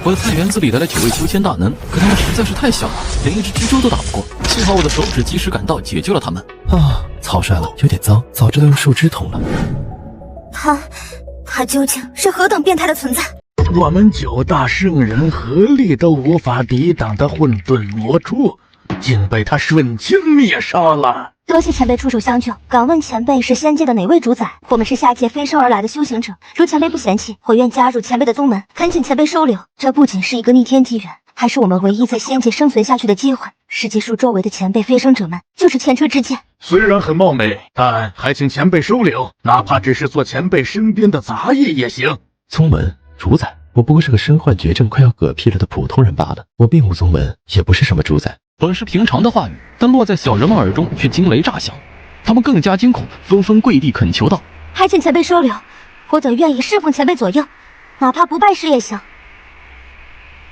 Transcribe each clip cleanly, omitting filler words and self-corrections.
我的菜园子里来了9位修仙大能，可他们实在是太小了，连一只蜘蛛都打不过。幸好我的手指及时赶到，解救了他们。啊，草率了，有点脏，早知道用树枝捅了。他究竟是何等变态的存在？我们9大圣人合力都无法抵挡的混沌魔蛛，竟被他瞬间灭杀了。多谢前辈出手相救。敢问前辈是仙界的哪位主宰？我们是下界飞升而来的修行者，如前辈不嫌弃，我愿加入前辈的宗门，恳请前辈收留。这不仅是一个逆天机缘，还是我们唯一在仙界生存下去的机会。世纪树周围的前辈飞升者们就是前车之鉴，虽然很冒昧，但还请前辈收留，哪怕只是做前辈身边的杂役也行。宗门主宰，我不过是个身患绝症快要嗝屁了的普通人罢了，我并无宗门，也不是什么主宰。本是平常的话语，但落在小人们耳中却惊雷炸响，他们更加惊恐，纷纷跪地恳求道：“还请前辈收留，我等愿意侍奉前辈左右，哪怕不拜师也行。”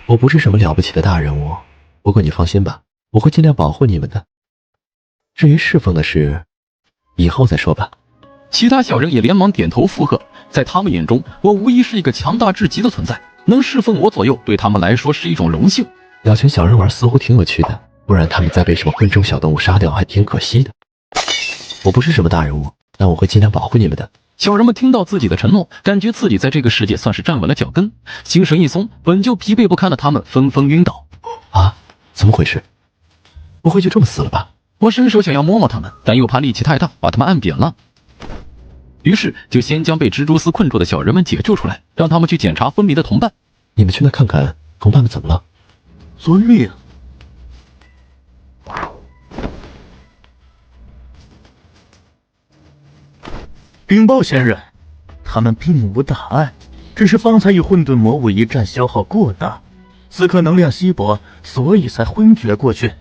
我不是什么了不起的大人物，不过你放心吧，我会尽量保护你们的。至于侍奉的事，以后再说吧。其他小人也连忙点头附和，在他们眼中，我无疑是一个强大至极的存在，能侍奉我左右，对他们来说是一种荣幸。两群小人玩似乎挺有趣的，不然他们再被什么昆虫小动物杀掉还挺可惜的。我不是什么大人物，但我会尽量保护你们的。小人们听到自己的承诺，感觉自己在这个世界算是站稳了脚跟，心神一松，本就疲惫不堪的他们纷纷晕倒。啊，怎么回事？不会就这么死了吧？我伸手想要摸摸他们，但又怕力气太大，把他们按扁了。于是就先将被蜘蛛丝困住的小人们解救出来，让他们去检查昏迷的同伴。你们去那看看同伴们怎么了。遵命。禀报仙人，他们并无大碍，只是方才与混沌魔物一战消耗过大，此刻能量稀薄，所以才昏厥过去。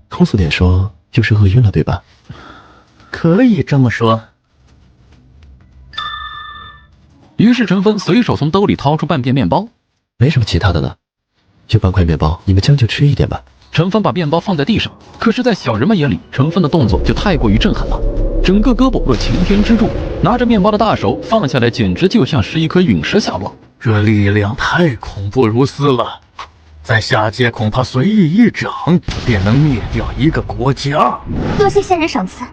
通俗点说，就是饿晕了，对吧？可以这么说。于是陈峰随手从兜里掏出半片面包，没什么其他的了，就半块面包，你们将就吃一点吧。陈峰把面包放在地上，可是在小人们眼里，陈峰的动作就太过于震撼了，整个胳膊若擎天之柱，拿着面包的大手放下来，简直就像是一颗陨石下落。这力量太恐怖如斯了，在下界恐怕随意一掌便能灭掉一个国家。多谢仙人赏赐，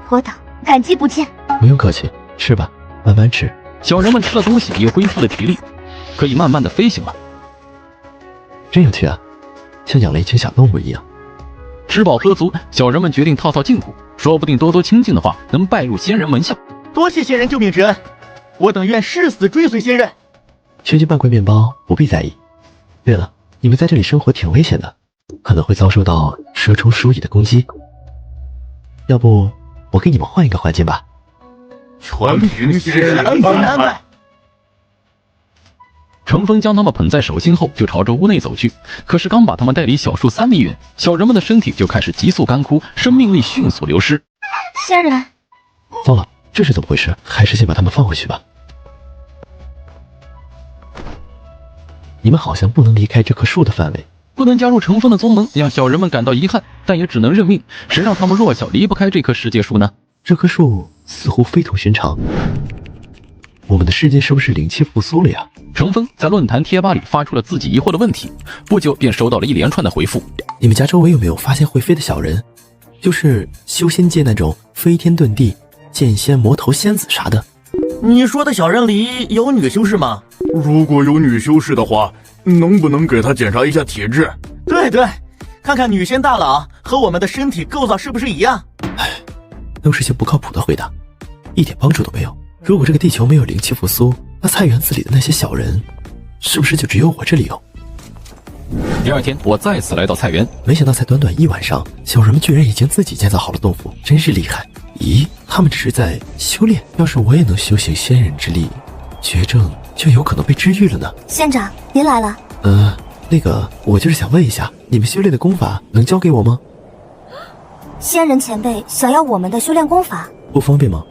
我等感激不尽。不用客气，吃吧，慢慢吃。小人们吃了东西，也恢复了体力，可以慢慢的飞行了。真有趣啊，像养了一群小动物一样。吃饱喝足，小人们决定套套近乎，说不定多多亲近的话，能拜入仙人门下。多谢仙人救命之恩，我等愿誓死追随仙人。区区半块面包，不必在意。对了，你们在这里生活挺危险的，可能会遭受到蛇虫鼠蚁的攻击。要不我给你们换一个环境吧。全凭仙人安排。程峰将他们捧在手心后，就朝着屋内走去。可是刚把他们带离小树3米远，小人们的身体就开始急速干枯，生命力迅速流失。仙人，糟了，这是怎么回事？还是先把他们放回去吧。你们好像不能离开这棵树的范围。不能加入程峰的宗门，让小人们感到遗憾，但也只能认命。谁让他们弱小离不开这棵世界树呢？这棵树似乎非同寻常，我们的世界是不是灵气复苏了呀？程峰在论坛贴吧里发出了自己疑惑的问题，不久便收到了一连串的回复。你们家周围有没有发现会飞的小人？就是修仙界那种飞天遁地、剑仙、魔头、仙子啥的。你说的小人里有女修士吗？如果有女修士的话，能不能给她检查一下体质？对对，看看女仙大佬和我们的身体构造是不是一样。唉，都是些不靠谱的回答，一点帮助都没有。如果这个地球没有灵气复苏，那菜园子里的那些小人，是不是就只有我这里有？第二天，我再次来到菜园，没想到才短短1晚上，小人们居然已经自己建造好了洞府，真是厉害。咦，他们只是在修炼，要是我也能修行仙人之力，绝症就有可能被治愈了呢。仙长，您来了。那个，我就是想问一下，你们修炼的功法能教给我吗？仙人前辈想要我们的修炼功法，不方便吗？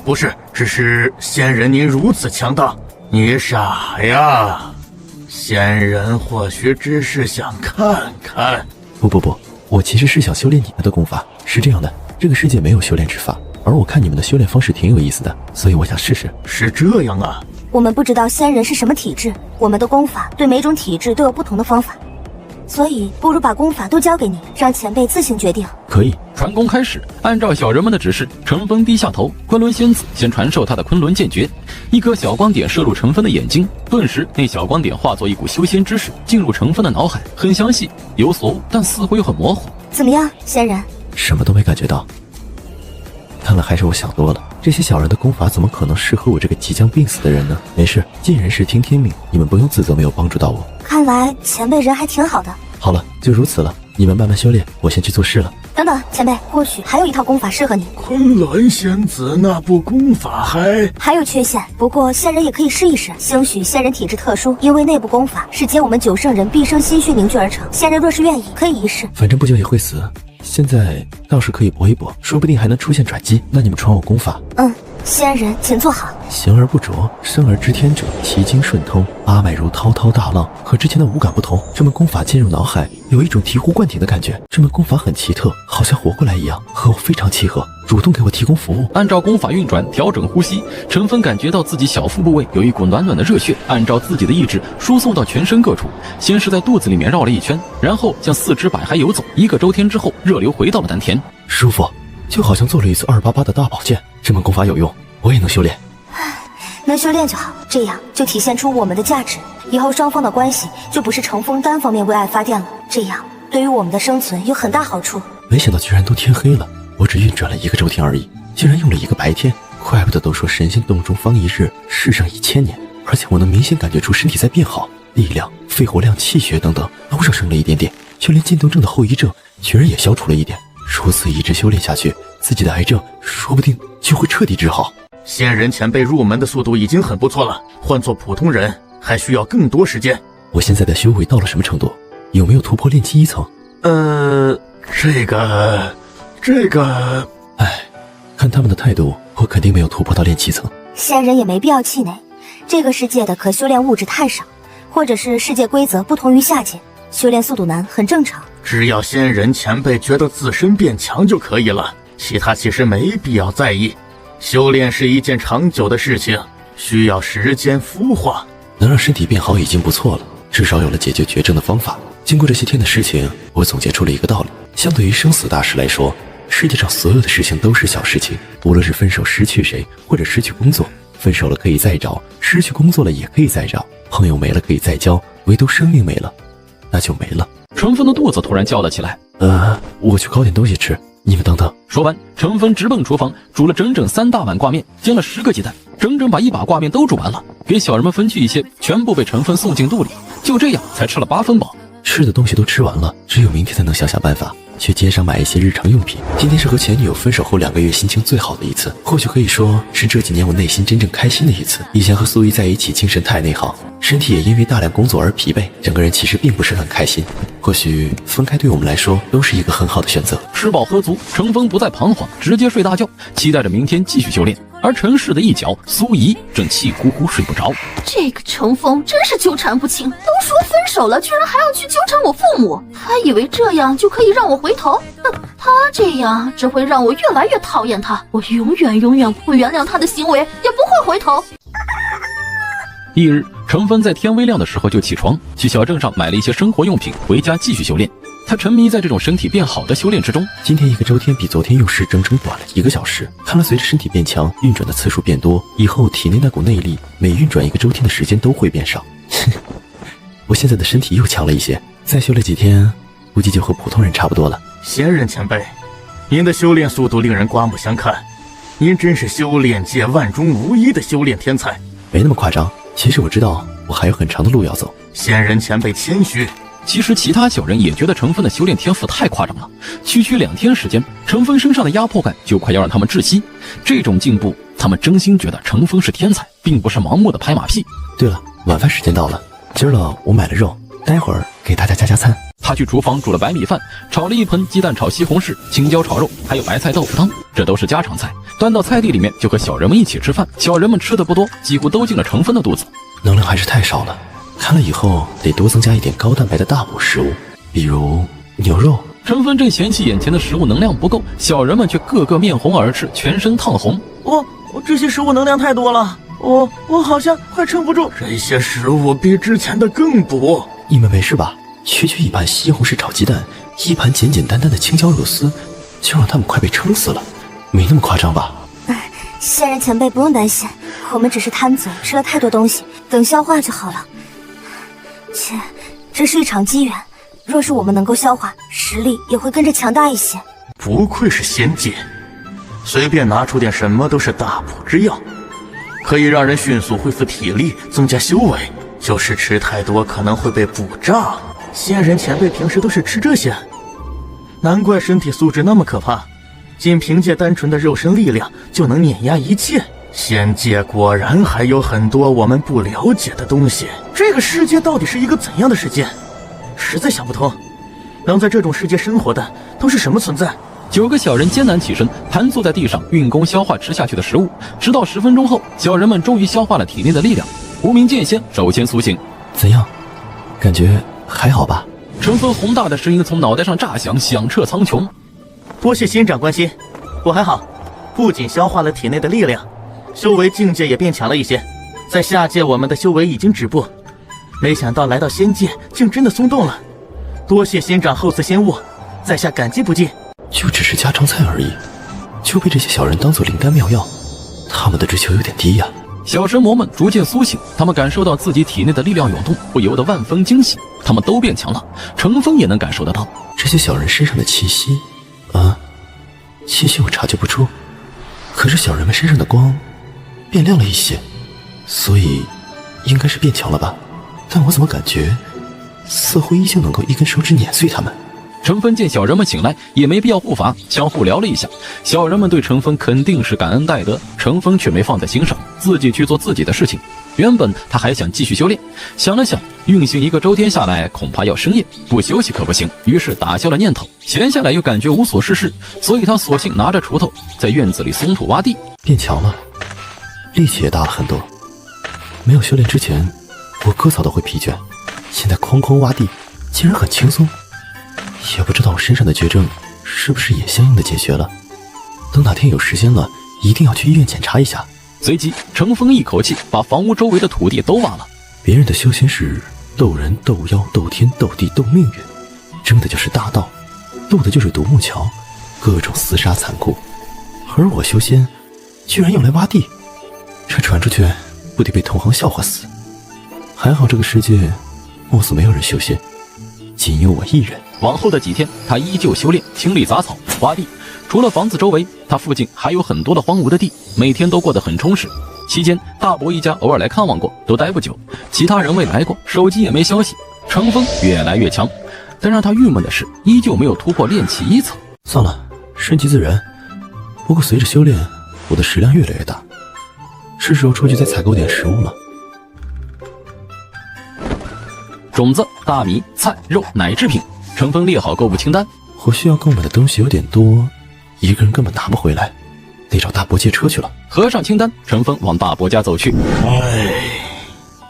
不是，只是仙人您如此强大，你傻呀？仙人或许只是想看看。不，我其实是想修炼你们的功法。是这样的，这个世界没有修炼之法，而我看你们的修炼方式挺有意思的，所以我想试试。是这样啊，我们不知道仙人是什么体质，我们的功法对每种体质都有不同的方法，所以不如把功法都交给你，让前辈自行决定。可以。传功开始，按照小人们的指示，陈峰低下头，昆仑仙子先传授他的昆仑剑诀。一颗小光点射入陈峰的眼睛，顿时那小光点化作一股修仙之势，进入陈峰的脑海，很详细，有所悟，但似乎又很模糊。怎么样，仙人？什么都没感觉到。看来还是我想多了，这些小人的功法怎么可能适合我这个即将病死的人呢？没事，尽人事听天命，你们不用自责没有帮助到我。看来前辈人还挺好的。好了，就如此了，你们慢慢修炼，我先去做事了。等等，前辈，或许还有一套功法适合你。昆仑仙子那部功法还有缺陷，不过仙人也可以试一试。兴许仙人体质特殊，因为内部功法是结我们九圣人毕生心血凝聚而成。仙人若是愿意，可以一试。反正不久也会死，现在倒是可以搏一搏，说不定还能出现转机。那你们传我功法。仙人请坐好。行而不着，生而知天者，其经顺通，八脉如滔滔大浪。和之前的五感不同，这门功法进入脑海，有一种醍醐灌顶的感觉。这门功法很奇特，好像活过来一样，和我非常契合，主动给我提供服务。按照功法运转，调整呼吸，陈峰感觉到自己小腹部位有一股暖暖的热血，按照自己的意志输送到全身各处。先是在肚子里面绕了一圈，然后向四肢百骸游走。1个周天之后，热流回到了丹田，舒服，就好像做了一次288的大保健。这门功法有用，我也能修炼。能修炼就好，这样就体现出我们的价值，以后双方的关系就不是乘风单方面为爱发电了，这样对于我们的生存有很大好处。没想到居然都天黑了，我只运转了1个周天而已，竟然用了1个白天，怪不得都说神仙洞中方一日，世上1000年。而且我能明显感觉出身体在变好，力量、肺活量、气血等等都上升了一点点，就连渐冻症的后遗症居然也消除了一点。如此一直修炼下去，自己的癌症说不定就会彻底治好。仙人前辈入门的速度已经很不错了，换做普通人还需要更多时间。我现在的修为到了什么程度？有没有突破炼气1层？这个，看他们的态度，我肯定没有突破到炼气层。仙人也没必要气馁，这个世界的可修炼物质太少，或者是世界规则不同于下界，修炼速度难很正常。只要仙人前辈觉得自身变强就可以了，其他其实没必要在意。修炼是一件长久的事情，需要时间孵化。能让身体变好已经不错了，至少有了解决绝症的方法。经过这些天的事情，我总结出了一个道理：相对于生死大事来说，世界上所有的事情都是小事情。无论是分手失去谁，或者失去工作，分手了可以再找，失去工作了也可以再找，朋友没了可以再交，唯独生命没了，那就没了。陈峰的肚子突然叫了起来。我去搞点东西吃，你们等等。说完，陈峰直奔厨房，煮了整整3大碗挂面，煎了10个鸡蛋，整整把1把挂面都煮完了，给小人们分去一些，全部被陈峰送进肚里。就这样，才吃了8分饱。吃的东西都吃完了，只有明天才能想想办法去街上买一些日常用品。今天是和前女友分手后2个月心情最好的一次，或许可以说是这几年我内心真正开心的一次。以前和苏怡在一起，精神太内耗，身体也因为大量工作而疲惫，整个人其实并不是很开心。或许分开对我们来说都是一个很好的选择。吃饱喝足，陈峰不再彷徨，直接睡大觉，期待着明天继续修炼。而陈氏的一角，苏怡正气呼呼睡不着。这个陈峰真是纠缠不清，都说分手了，居然还要去纠缠我父母。他以为这样就可以让我回头？他这样只会让我越来越讨厌他，我永远不会原谅他的行为，也不会回头。一日，陈峰在天微亮的时候就起床，去小镇上买了一些生活用品，回家继续修炼。他沉迷在这种身体变好的修炼之中。今天1个周天比昨天用时整整短了1个小时，看来随着身体变强，运转的次数变多，以后体内那股内力每运转1个周天的时间都会变少。我现在的身体又强了一些，再修炼几天，估计就和普通人差不多了。仙人前辈，您的修炼速度令人刮目相看，您真是修炼界万中无一的修炼天才。没那么夸张，其实我知道我还有很长的路要走。仙人前辈谦虚。其实其他小人也觉得陈峰的修炼天赋太夸张了，区2天时间，陈峰身上的压迫感就快要让他们窒息。这种进步，他们真心觉得陈峰是天才，并不是盲目的拍马屁。对了，晚饭时间到了，今儿了我买了肉，待会儿给大家加餐。他去厨房煮了白米饭，炒了一盆鸡蛋炒西红柿、青椒炒肉，还有白菜豆腐汤，这都是家常菜。端到菜地里面就和小人们一起吃饭。小人们吃的不多，几乎都进了陈峰的肚子。能量还是太少了，看来以后得多增加一点高蛋白的大补食物，比如牛肉。陈峰正嫌弃眼前的食物能量不够，小人们却个个面红耳赤，全身烫红。这些食物能量太多了，我好像快撑不住，这些食物比之前的更补。你们没事吧？区区一盘西红柿炒鸡蛋，一盘简简单单的青椒肉丝，就让他们快被撑死了，没那么夸张吧？仙人前辈不用担心，我们只是贪嘴，吃了太多东西，等消化就好了。且，这是一场机缘，若是我们能够消化，实力也会跟着强大一些。不愧是仙界，随便拿出点什么都是大补之药，可以让人迅速恢复体力，增加修为。就是吃太多可能会被补胀。仙人前辈平时都是吃这些，难怪身体素质那么可怕，仅凭借单纯的肉身力量就能碾压一切。仙界果然还有很多我们不了解的东西。这个世界到底是一个怎样的世界？实在想不通，能在这种世界生活的都是什么存在？9个小人艰难起身，盘坐在地上，运功消化吃下去的食物。直到10分钟后，小人们终于消化了体内的力量。无名剑仙首先苏醒。怎样？感觉还好吧？陈峰宏大的声音从脑袋上炸响，响彻苍穹。多谢仙长关心，我还好，不仅消化了体内的力量，修为境界也变强了一些。在下界我们的修为已经止步，没想到来到仙界竟真的松动了。多谢仙长厚赐仙物，在下感激不尽。就只是家常菜而已，就被这些小人当作灵丹妙药，他们的追求有点低呀。小神魔们逐渐苏醒，他们感受到自己体内的力量涌动，不由得万分惊喜。他们都变强了，程峰也能感受得到这些小人身上的气息。气息我察觉不出，可是小人们身上的光变亮了一些，所以应该是变强了吧？但我怎么感觉似乎依旧能够一根手指碾碎他们？程峰见小人们醒来，也没必要护法，相互聊了一下。小人们对程峰肯定是感恩戴德，程峰却没放在心上，自己去做自己的事情。原本他还想继续修炼，想了想，运行1个周天下来，恐怕要生厌，不休息可不行，于是打消了念头。闲下来又感觉无所事事，所以他索性拿着锄头在院子里松土挖地。变强了，力气也大了很多。没有修炼之前，我割草都会疲倦，现在哐哐挖地，竟然很轻松。也不知道我身上的绝症是不是也相应的解决了。等哪天有时间了，一定要去医院检查一下。随即程峰一口气把房屋周围的土地都挖了。别人的修仙是斗人斗妖斗天斗地斗命运，争的就是大道，斗的就是独木桥，各种厮杀残酷。而我修仙居然用来挖地，这传出去不得被同行笑话死。还好这个世界貌似没有人修仙，仅有我一人。往后的几天，他依旧修炼，清理杂草，挖地。除了房子周围，他附近还有很多的荒芜的地，每天都过得很充实。期间，大伯一家偶尔来看望过，都待不久。其他人未来过，手机也没消息。程峰越来越强，但让他郁闷的是，依旧没有突破炼气1层。算了，顺其自然。不过随着修炼，我的食量越来越大，是时候出去再采购点食物了。种子、大米、菜、肉、奶制品，程峰列好购物清单。我需要购买的东西有点多，一个人根本拿不回来，得找大伯借车去了。合上清单，程峰往大伯家走去。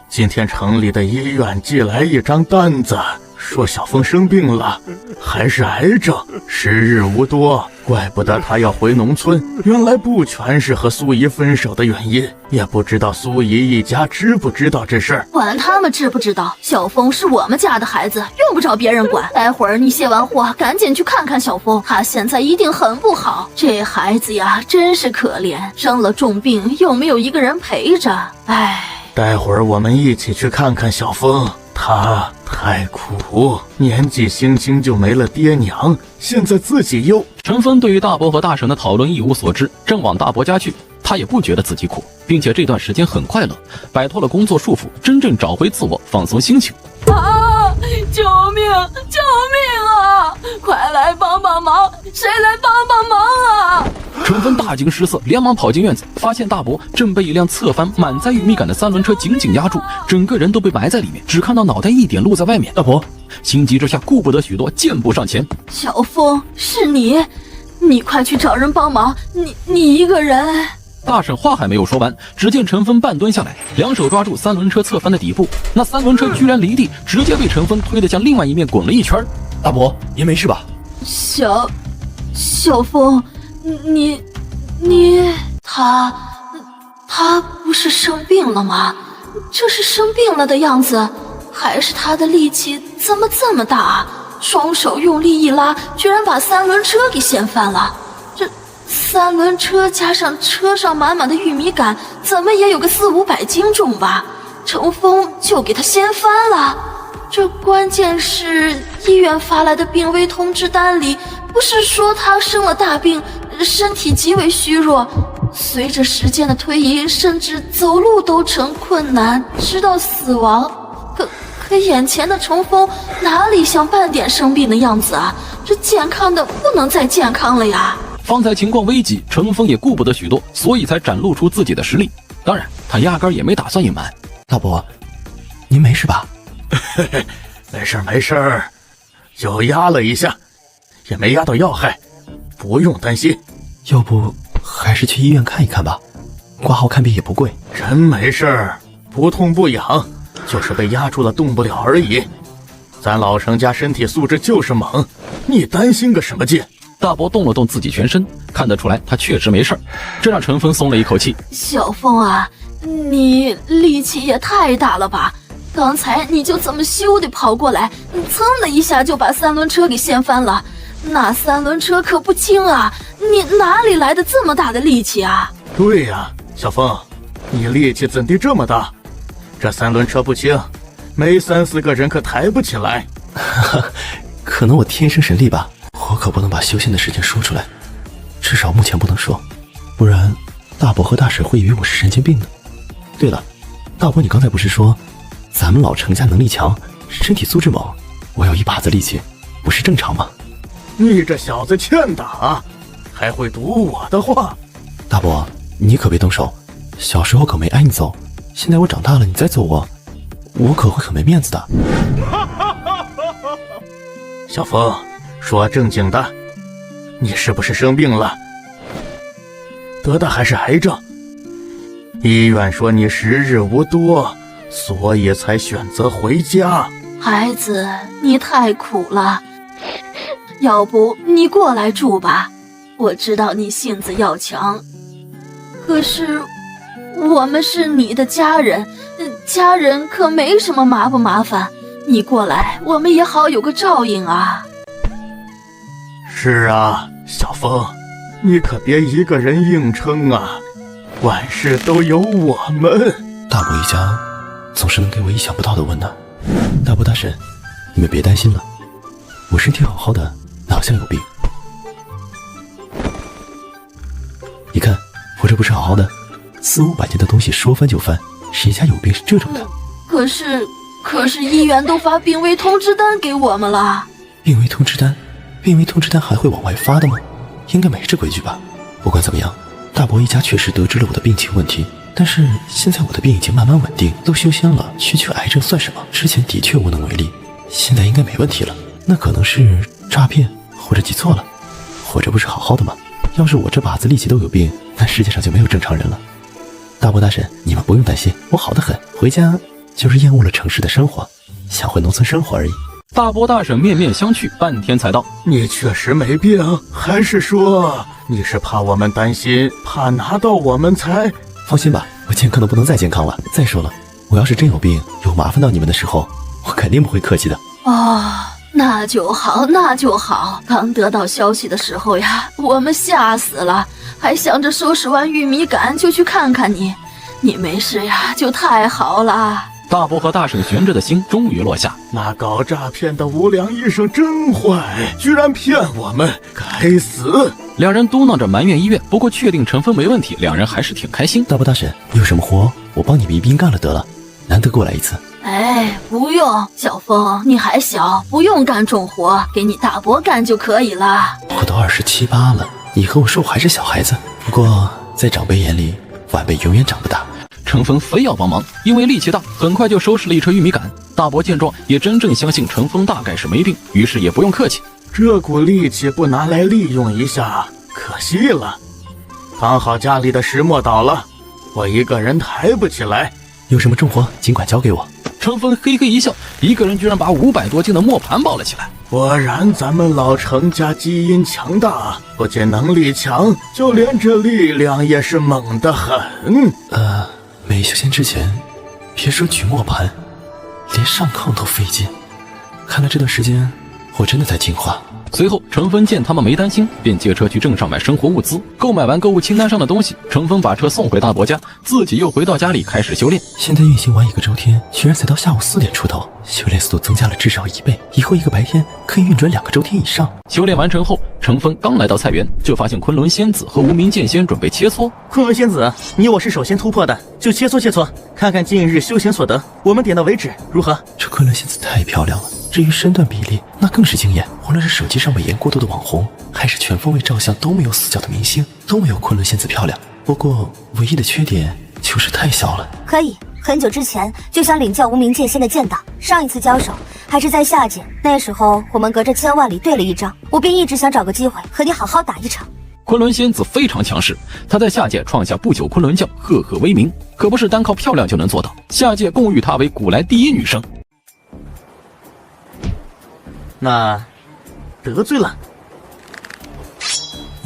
今天城里的医院寄来一张单子，说小峰生病了，还是癌症，时日无多，怪不得他要回农村。原来不全是和苏怡分手的原因，也不知道苏怡一家知不知道这事儿。管他们知不知道，小峰是我们家的孩子，用不着别人管。待会儿你卸完货，赶紧去看看小峰，他现在一定很不好。这孩子呀，真是可怜，生了重病又没有一个人陪着，待会儿我们一起去看看小峰，他太苦，年纪轻轻就没了爹娘，现在自己又……程峰对于大伯和大婶的讨论一无所知，正往大伯家去。他也不觉得自己苦，并且这段时间很快乐，摆脱了工作束缚，真正找回自我，放松心情。救命！救命啊！快来帮帮忙！谁来帮帮忙啊！程峰大惊失色，连忙跑进院子，发现大伯正被一辆侧翻、满载玉米杆的3轮车紧紧压住，整个人都被埋在里面，只看到脑袋一点露在外面。大伯心急之下，顾不得许多，箭步上前。小峰，是你，你快去找人帮忙！你一个人。大婶话还没有说完，只见陈峰半蹲下来，两手抓住3轮车侧翻的底部，那3轮车居然离地，直接被陈峰推得向另外一面滚了一圈。大伯，您没事吧？小峰，你他他不是生病了吗？这是生病了的样子，还是他的力气怎么这么大？双手用力一拉，居然把三轮车给掀翻了。这三轮车加上车上满满的玉米杆，怎么也有个400-500斤重吧？乘风就给他掀翻了。这关键是医院发来的病危通知单里，不是说他生了大病，身体极为虚弱，随着时间的推移，甚至走路都成困难，直到死亡。可眼前的乘风哪里像半点生病的样子啊？这健康的不能再健康了呀！方才情况危急，乘风也顾不得许多，所以才展露出自己的实力。当然，他压根也没打算隐瞒。大伯，您没事吧？没事，就压了一下，也没压到要害，不用担心。要不还是去医院看一看吧，挂号看病也不贵。真没事，不痛不痒，就是被压住了动不了而已。咱老程家身体素质就是猛，你担心个什么劲？大伯动了动自己全身，看得出来他确实没事，这让陈峰松了一口气。小峰啊，你力气也太大了吧！刚才你就这么咻的跑过来，蹭的一下就把三轮车给掀翻了。那三轮车可不轻啊，你哪里来的这么大的力气啊？对呀，小峰，你力气怎地这么大？这三轮车不轻，没3-4个人可抬不起来。可能我天生神力吧，我可不能把修仙的事情说出来，至少目前不能说，不然大伯和大婶会以为我是神经病呢。对了，大伯，你刚才不是说咱们老程家能力强，身体素质猛，我有一把子力气，不是正常吗？你这小子欠打，还会赌我的话。大伯，你可别动手，小时候可没挨你揍，现在我长大了你再揍我，我可会很没面子的。小峰，说正经的，你是不是生病了？得的还是癌症？医院说你时日无多，所以才选择回家。孩子，你太苦了，要不你过来住吧？我知道你性子要强，可是我们是你的家人，家人可没什么麻不麻烦，你过来我们也好有个照应啊。是啊，小峰，你可别一个人硬撑啊，万事都有我们。大伯一家总是能给我意想不到的温暖。大伯大婶，你们别担心了，我身体好好的，哪像有病？你看我这不是好好的，400-500斤的东西说翻就翻，谁家有病是这种的？可是医院都发病危通知单给我们了。病危通知单？病危通知单还会往外发的吗？应该没这规矩吧。不管怎么样，大伯一家确实得知了我的病情问题，但是现在我的病已经慢慢稳定，都修仙了，区癌症算什么？之前的确无能为力，现在应该没问题了。那可能是诈骗，或者记错了。活着不是好好的吗？要是我这把子力气都有病，那世界上就没有正常人了。大伯大婶，你们不用担心，我好得很，回家就是厌恶了城市的生活，想回农村生活而已。大伯大婶面面相觑，半天才道：你确实没病，还是说你是怕我们担心，怕拿到我们才……放心吧，我健康的不能再健康了。再说了，我要是真有病，有麻烦到你们的时候，我肯定不会客气的。哦，那就好，那就好。刚得到消息的时候呀，我们吓死了，还想着收拾完玉米杆就去看看你。你没事呀，就太好了。大伯和大婶悬着的心终于落下。那搞诈骗的无良医生真坏，居然骗我们，该死！两人嘟囔着埋怨医院，不过确定陈峰没问题，两人还是挺开心。大伯大婶，有什么活我帮你们一并干了得了，难得过来一次。哎，不用，小峰，你还小，不用干重活，给你大伯干就可以了。我都27、28了，你和我说我还是小孩子。不过在长辈眼里，晚辈永远长不大。陈峰非要帮忙，因为力气大，很快就收拾了一车玉米杆。大伯见状，也真正相信陈峰大概是没病，于是也不用客气。这股力气不拿来利用一下，可惜了。刚好家里的石磨倒了，我一个人抬不起来。有什么重活尽管交给我。陈峰嘿嘿一笑，一个人居然把500多斤的磨盘抱了起来。果然咱们老程家基因强大，不仅能力强，就连这力量也是猛得很。没修仙之前，别说举磨盘，连上炕都费劲。看来这段时间我真的在进化。随后，程峰见他们没担心，便借车去镇上买生活物资。购买完购物清单上的东西，程峰把车送回大伯家，自己又回到家里开始修炼。现在运行完1个周天，居然才到下午4点出头，修炼速度增加了至少1倍，以后1个白天可以运转2个周天以上。修炼完成后，程峰刚来到菜园，就发现昆仑仙子和无名剑仙准备切磋。昆仑仙子，你我是首先突破的，就切磋切磋，看看近日修行所得，我们点到为止，如何？这昆仑仙子太漂亮了，至于身段比例，那更是惊艳。无论是手机上美颜过度的网红，还是全方位照相都没有死角的明星，都没有昆仑仙子漂亮。不过唯一的缺点就是太小了。可以，很久之前就想领教无名剑仙的剑道，上一次交手还是在下界，那时候我们隔着千万里对了一招，我便一直想找个机会和你好好打一场。昆仑仙子非常强势，她在下界创下不朽昆仑教，赫赫威名，可不是单靠漂亮就能做到。下界共誉她为古来第一女生。那得罪了。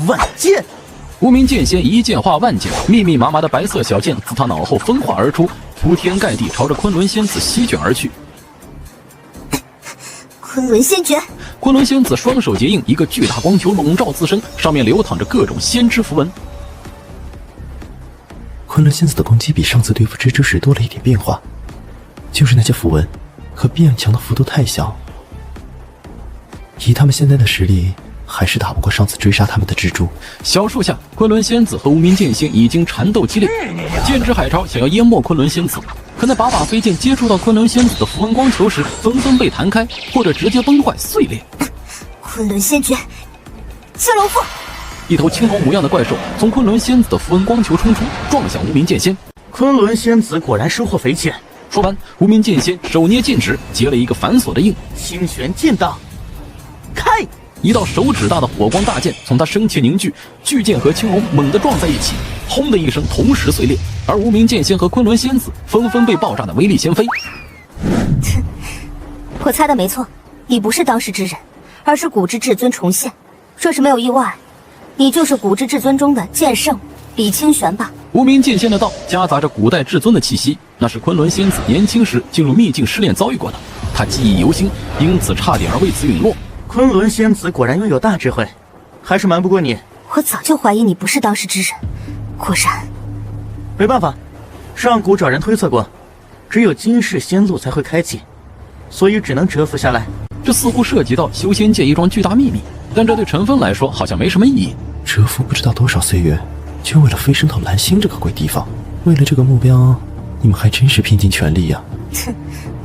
万剑，无名剑仙一剑化万剑，密密麻麻的白色小剑自他脑后分化而出，铺天盖地朝着昆仑仙子席卷而去。昆仑仙诀，昆仑仙子双手结印，一个巨大光球笼罩自身，上面流淌着各种先知符文。昆仑仙子的攻击比上次对付蜘蛛时多了一点变化，就是那些符文，可变强的幅度太小。以他们现在的实力，还是打不过上次追杀他们的蜘蛛。小树下，昆仑仙子和无名剑仙已经缠斗激烈，剑之海潮想要淹没昆仑仙子，可那把飞剑接触到昆仑仙子的符文光球时，纷纷被弹开，或者直接崩坏碎裂。昆仑仙诀，青龙凤。一头青龙模样的怪兽从昆仑仙子的符文光球冲出，撞向无名剑仙。昆仑仙子果然收获匪浅。说完，无名剑仙手捏剑指，结了一个反锁的印。清玄剑道，开！一道手指大的火光大剑从他身前凝聚，巨剑和青龙猛地撞在一起，轰的一声同时碎裂，而无名剑仙和昆仑仙子纷纷被爆炸的威力掀飞。我猜的没错，你不是当世之人，而是古之至尊重现。若是没有意外，你就是古之至尊中的剑圣李清玄吧？无名剑仙的道夹杂着古代至尊的气息，那是昆仑仙子年轻时进入秘境失炼遭遇过的，他记忆犹新，因此差点为此陨落。昆仑仙子果然拥有大智慧，还是瞒不过你。我早就怀疑你不是当世之人，果然。没办法，上古找人推测过，只有今世仙路才会开启，所以只能蛰伏下来。这似乎涉及到修仙界一桩巨大秘密，但这对陈峰来说好像没什么意义。蛰伏不知道多少岁月，就为了飞升到蓝星这个鬼地方。为了这个目标，你们还真是拼尽全力呀！哼，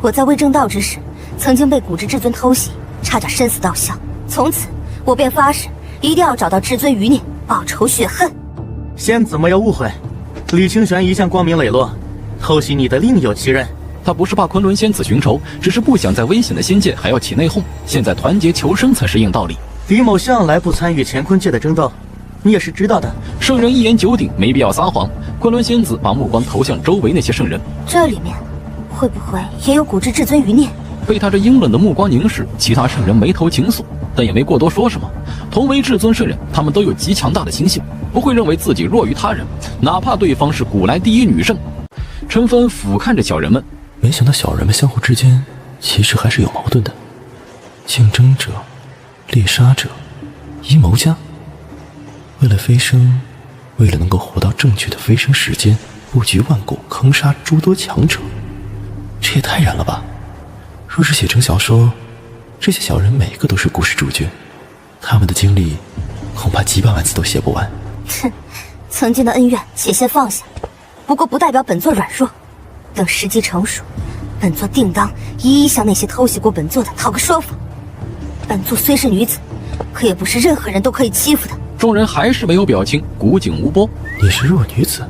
我在未正道之时，曾经被古之至尊偷袭，差点身死道消。从此，我便发誓，一定要找到至尊余孽，报仇雪恨。仙子莫要误会，李清玄一向光明磊落，偷袭你的另有其人。他不是怕昆仑仙子寻仇，只是不想在危险的仙界还要起内讧。现在团结求生才是硬道理。李某向来不参与乾坤界的争斗，你也是知道的。圣人一言九鼎，没必要撒谎。昆仑仙子把目光投向周围那些圣人，这里面会不会也有古之至尊余孽？被他这阴冷的目光凝视，其他圣人眉头紧锁，但也没过多说什么。同为至尊圣人，他们都有极强大的心性，不会认为自己弱于他人，哪怕对方是古来第一女圣。陈芬俯瞰着小人们，没想到小人们相互之间其实还是有矛盾的，竞争者、猎杀者、阴谋家。为了飞升，为了能够活到正确的飞升时间，布局万古，坑杀诸多强者，这也太燃了吧！若是写成小说，这些小人每个都是故事主角，他们的经历恐怕几百万字都写不完。哼，曾经的恩怨且先放下，不过不代表本座软弱。等时机成熟，本座定当一一向那些偷袭过本座的讨个说法。本座虽是女子，可也不是任何人都可以欺负的。众人还是没有表情，古井无波。你是弱女子，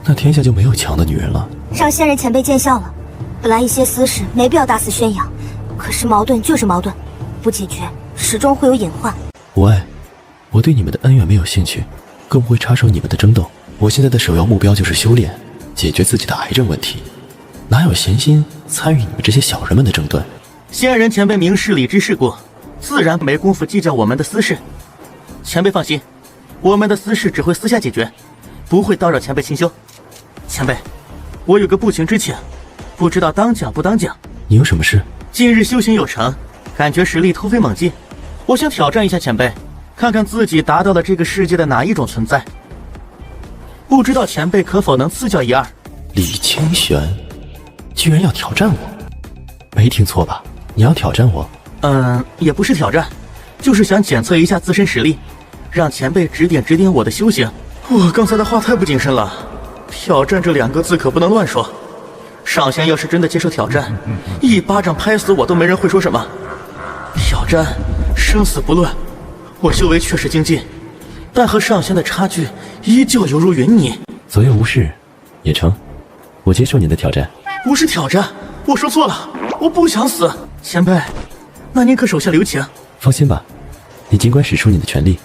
那天下就没有强的女人了。让仙人前辈见笑了。本来一些私事没必要大肆宣扬，可是矛盾就是矛盾，不解决始终会有隐患。无碍，我对你们的恩怨没有兴趣，更不会插手你们的争斗。我现在的首要目标就是修炼，解决自己的癌症问题，哪有闲心参与你们这些小人们的争端？仙人前辈明示理之世故，自然没工夫计较我们的私事。前辈放心，我们的私事只会私下解决，不会叨扰前辈清修。前辈，我有个不情之请，不知道当讲不当讲？你有什么事？近日修行有成，感觉实力突飞猛进，我想挑战一下前辈，看看自己达到了这个世界的哪一种存在。不知道前辈可否能赐教一二？李清玄居然要挑战我，没听错吧？你要挑战我？也不是挑战，就是想检测一下自身实力，让前辈指点指点我的修行。我刚才的话太不谨慎了，挑战这2个字可不能乱说。上仙要是真的接受挑战，一巴掌拍死我都没人会说什么。挑战，生死不论。我修为确实精进，但和上仙的差距依旧犹如云泥。左右无事，也成。我接受你的挑战。不是挑战，我说错了，我不想死。前辈，那您可手下留情。放心吧，你尽管使出你的全力，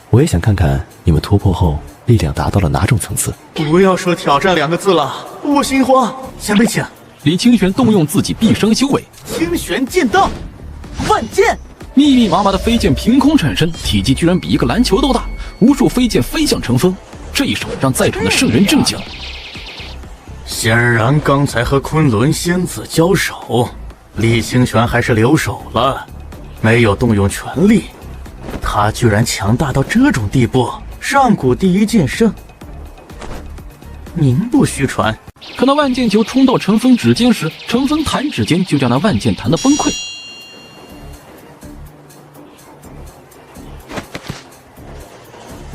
我也想看看你们突破后力量达到了哪种层次。不要说挑战2个字了，我心慌。前辈请。李清玄动用自己毕生修为，清玄剑道，万剑。密密麻麻的飞剑凭空产生，体积居然比一个篮球都大，无数飞剑飞向陈峰。这一手让在场的圣人震惊。显然刚才和昆仑仙子交手，李清玄还是留手了，没有动用全力。他居然强大到这种地步，上古第一剑圣，名不虚传。可那万剑球冲到陈峰指尖时，陈峰弹指间就将那万剑弹得崩溃。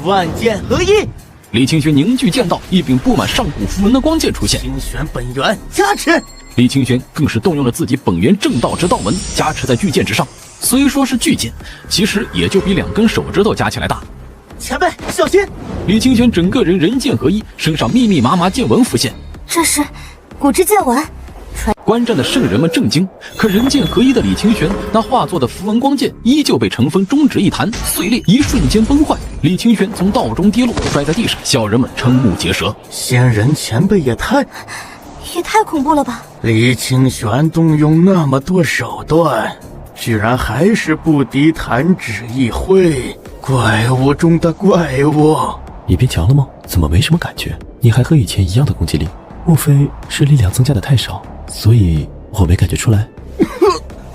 万剑合一。李清玄凝聚剑道，一柄布满上古符文的光剑出现。清玄本源加持。李清玄更是动用了自己本源正道之道纹，加持在巨剑之上。虽说是巨剑，其实也就比2根手指头加起来大。前辈小心！李清玄整个人人剑合一，身上密密麻麻剑纹浮现。这是古之剑纹。观战的圣人们震惊，可人剑合一的李清玄那化作的符文光剑依旧被陈峰中指一弹碎裂，一瞬间崩坏。李清玄从道中跌落，摔在地上，小人们瞠目结舌。仙人前辈也太恐怖了吧！李清玄动用那么多手段，居然还是不敌弹指一挥，怪物中的怪物。你变强了吗？怎么没什么感觉？你还和以前一样的攻击力？莫非是力量增加的太少，所以我没感觉出来？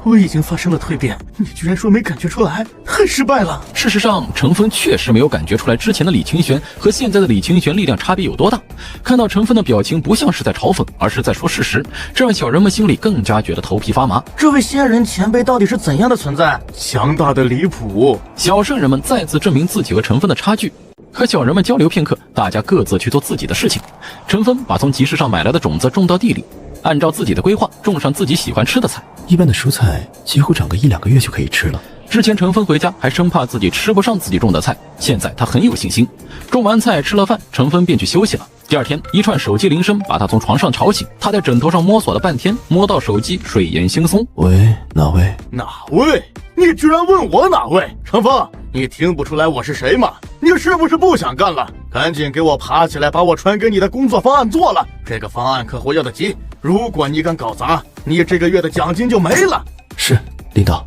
我已经发生了蜕变，你居然说没感觉出来，太失败了。事实上，陈峰确实没有感觉出来之前的李清玄和现在的李清玄力量差别有多大。看到陈峰的表情，不像是在嘲讽，而是在说事实，这让小人们心里更加觉得头皮发麻。这位仙人前辈到底是怎样的存在？强大的离谱！小圣人们再次证明自己和陈峰的差距。和小人们交流片刻，大家各自去做自己的事情。陈峰把从集市上买来的种子种到地里，按照自己的规划种上自己喜欢吃的菜。一般的蔬菜几乎长个1-2个月就可以吃了。之前陈峰回家还生怕自己吃不上自己种的菜，现在他很有信心。种完菜吃了饭，陈峰便去休息了。第二天，一串手机铃声把他从床上吵醒，他在枕头上摸索了半天，摸到手机，睡眼惺忪。喂，哪位？哪位？你居然问我哪位？陈峰，你听不出来我是谁吗？你是不是不想干了？赶紧给我爬起来，把我传给你的工作方案做了。这个方案客户要的急，如果你敢搞砸，你这个月的奖金就没了。是，领导，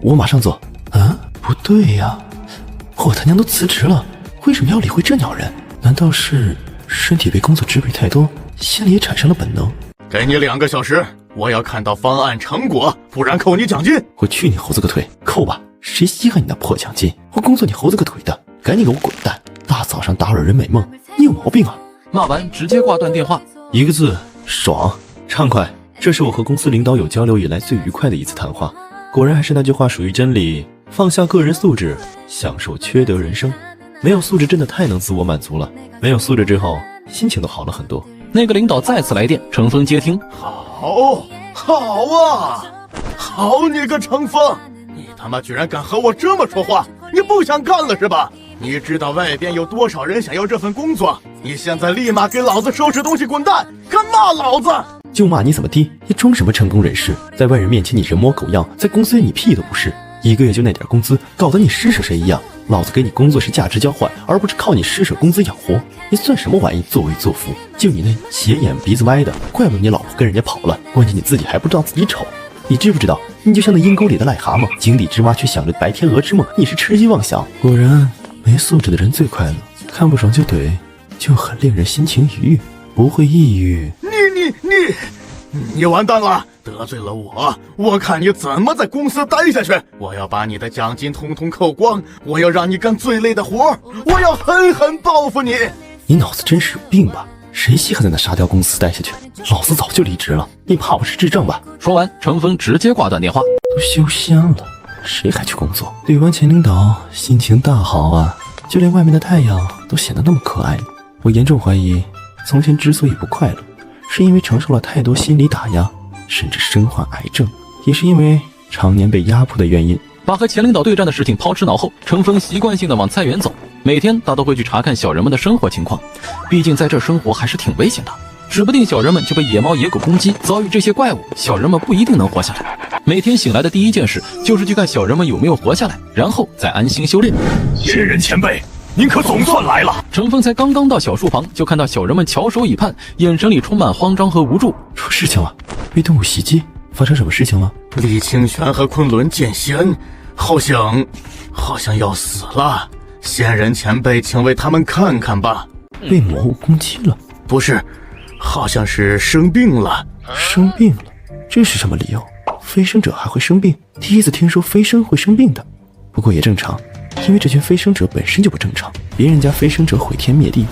我马上做。不对呀，我他娘都辞职了，为什么要理会这鸟人？难道是身体被工作支配太多，心里也产生了本能？给你2个小时，我要看到方案成果，不然扣你奖金。我去你猴子个腿，扣吧！谁稀罕你那破奖金？我工作你猴子个腿的，赶紧给我滚蛋！大早上打扰人美梦，你有毛病啊！骂完直接挂断电话。1个字，爽，畅快。这是我和公司领导有交流以来最愉快的一次谈话。果然还是那句话属于真理，放下个人素质，享受缺德人生。没有素质真的太能自我满足了，没有素质之后心情都好了很多。那个领导再次来电，陈峰接听。好啊，好你个陈峰，你他妈居然敢和我这么说话，你不想干了是吧？你知道外边有多少人想要这份工作？你现在立马给老子收拾东西滚蛋！敢骂老子就骂你怎么地，你装什么成功人士？在外人面前你人模狗样，在公司里你屁都不是，1个月就那点工资，搞得你施舍谁一样。老子给你工作是价值交换，而不是靠你施舍工资养活。你算什么玩意？作威作福，就你那斜眼鼻子歪的，怪不得你老婆跟人家跑了，关键你自己还不知道自己丑。你知不知道你就像那阴沟里的癞蛤蟆，井底之蛙却想着白天鹅之梦，你是痴心妄想。果然，没素质的人最快乐，看不爽就怼，就很令人心情愉悦，不会抑郁。你完蛋了！得罪了我看你怎么在公司待下去！我要把你的奖金统统扣光，我要让你干最累的活，我要狠狠报复你！你脑子真是有病吧？谁稀罕在那沙雕公司待下去？老子早就离职了，你怕我是智障吧？说完，程峰直接挂断电话。都修仙了，谁还去工作？捋完前领导，心情大好啊，就连外面的太阳都显得那么可爱了。我严重怀疑，从前之所以不快乐，是因为承受了太多心理打压，甚至身患癌症，也是因为常年被压迫的原因。把和前领导对战的事情抛之脑后，程峰习惯性的往菜园走。每天他都会去查看小人们的生活情况，毕竟在这生活还是挺危险的，指不定小人们就被野猫野狗攻击，遭遇这些怪物，小人们不一定能活下来。每天醒来的第一件事就是去看小人们有没有活下来，然后再安心修炼。仙人前辈，您可总算来了！程峰才刚刚到小树旁，就看到小人们翘首以盼，眼神里充满慌张和无助。出事情了，被动物袭击，发生什么事情了？李清玄和昆仑剑仙好像要死了。仙人前辈，请为他们看看吧。被魔物攻击了？不是，好像是生病了。生病了？这是什么理由？飞升者还会生病？第一次听说飞升会生病的。不过也正常，因为这群飞升者本身就不正常。别人家飞升者毁天灭地，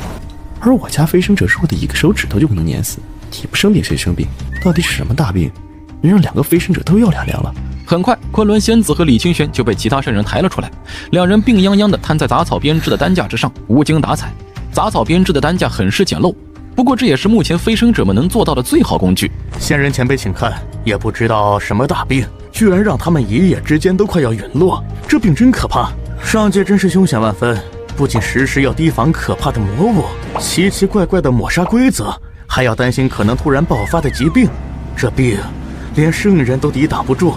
而我家飞升者弱的一个手指头就不能碾死。你不生病谁生病？到底是什么大病，能让两个飞升者都要2两了？很快，昆仑仙子和李清玄就被其他圣人抬了出来，两人病殃殃地瘫在杂草编织的担架之上，无精打采。杂草编织的担架很是简陋，不过这也是目前飞升者们能做到的最好工具。仙人前辈请看，也不知道什么大病，居然让他们一夜之间都快要陨落，这病真可怕。上界真是凶险万分，不仅时时要提防可怕的魔物、奇奇怪怪的抹杀规则，还要担心可能突然爆发的疾病。这病连圣人都抵挡不住，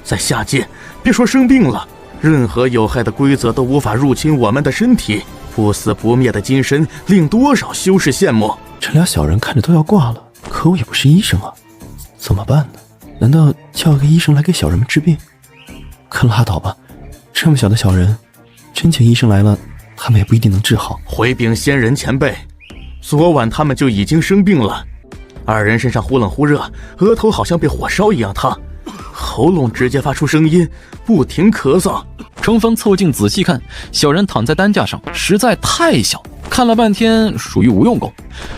在下界别说生病了，任何有害的规则都无法入侵我们的身体。不死不灭的金身令多少修士羡慕。这俩小人看着都要挂了，可我也不是医生啊，怎么办呢？难道叫个医生来给小人们治病？可拉倒吧，这么小的小人，真请医生来了，他们也不一定能治好。回禀仙人前辈，昨晚他们就已经生病了，二人身上忽冷忽热，额头好像被火烧一样烫，喉咙直接发出声音，不停咳嗽。程峰凑近仔细看，小人躺在担架上，实在太小，看了半天属于无用功。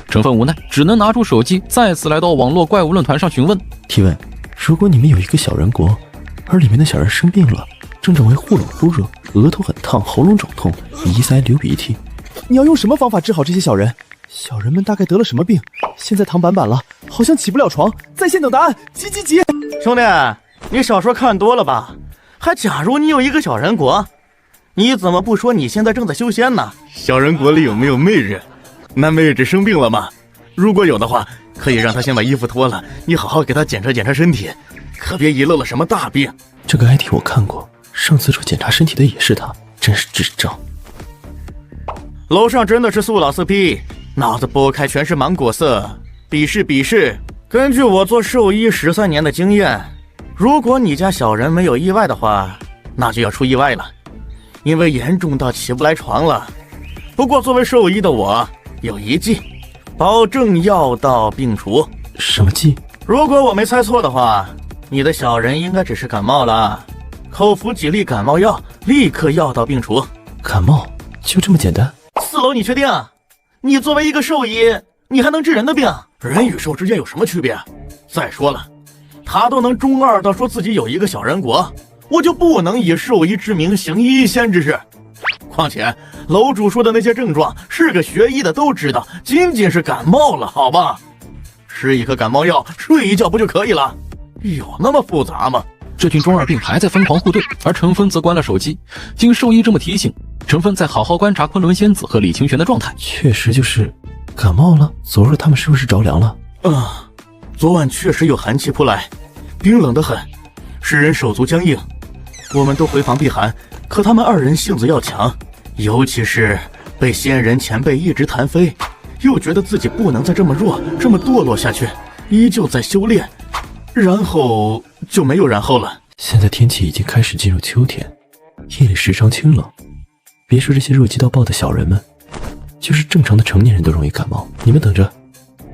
程峰无奈，只能拿出手机，再次来到网络怪物论坛上询问。提问：如果你们有一个小人国，而里面的小人生病了，症状为忽冷忽热，额头很烫，喉咙肿痛，鼻塞流鼻涕，你要用什么方法治好这些小人？小人们大概得了什么病？现在躺板板了，好像起不了床，在线等答案，急！兄弟，你小说看多了吧？还假如你有一个小人国，你怎么不说你现在正在修仙呢？小人国里有没有妹人？那妹纸生病了吗？如果有的话，可以让她先把衣服脱了，你好好给她检查检查身体，可别遗漏了什么大病。这个 ID 我看过，上次说检查身体的也是他，真是智障。楼上真的是素老四批，脑子拨开全是芒果色，鄙视。根据我做兽医13年的经验，如果你家小人没有意外的话，那就要出意外了，因为严重到起不来床了。不过作为兽医的我有一计，保证药到病除。什么计？如果我没猜错的话，你的小人应该只是感冒了，口服几粒感冒药，立刻药到病除。感冒就这么简单？4楼你确定？你作为一个兽医，你还能治人的病？人与兽之间有什么区别？再说了，他都能中2到说自己有一个小人国，我就不能以兽医之名行医仙之事。况且楼主说的那些症状，是个学医的都知道，仅仅是感冒了，好吧？吃一颗感冒药，睡一觉不就可以了？有那么复杂吗？这群中二病还在疯狂互怼，而程峰则关了手机。经兽医这么提醒，程峰再好好观察昆仑仙子和李清玄的状态。确实就是感冒了。昨日他们是不是着凉了？昨晚确实有寒气扑来，冰冷得很，使人手足僵硬。我们都回防避寒，可他们2人性子要强，尤其是被仙人前辈一直弹飞，又觉得自己不能再这么弱，这么堕落下去，依旧在修炼，然后就没有然后了。现在天气已经开始进入秋天，夜里时常清冷。别说这些弱鸡到爆的小人们，就是正常的成年人都容易感冒。你们等着，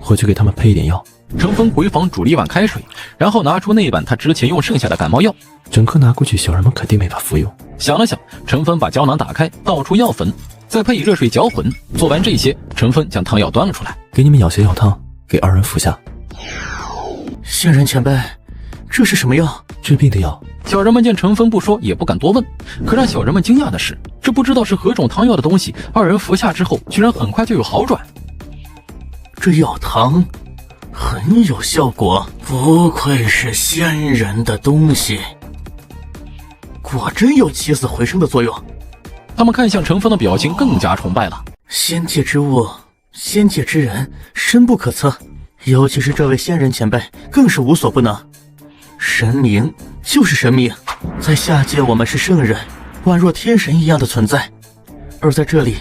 我去给他们配一点药。程峰回房煮了一碗开水，然后拿出那碗他之前用剩下的感冒药，整颗拿过去，小人们肯定没法服用。想了想，程峰把胶囊打开，倒出药粉，再配以热水搅混。做完这些，程峰将汤药端了出来，给你们舀些药汤，给二人服下。仙人前辈，这是什么药？治病的药。小人们见程峰不说，也不敢多问。可让小人们惊讶的是，这不知道是何种汤药的东西，二人服下之后，居然很快就有好转。这药汤很有效果，不愧是仙人的东西，果真有起死回生的作用。他们看向程峰的表情更加崇拜了。仙界之物，仙界之人，深不可测，尤其是这位仙人前辈，更是无所不能。神明就是神明，在下界我们是圣人，宛若天神一样的存在，而在这里，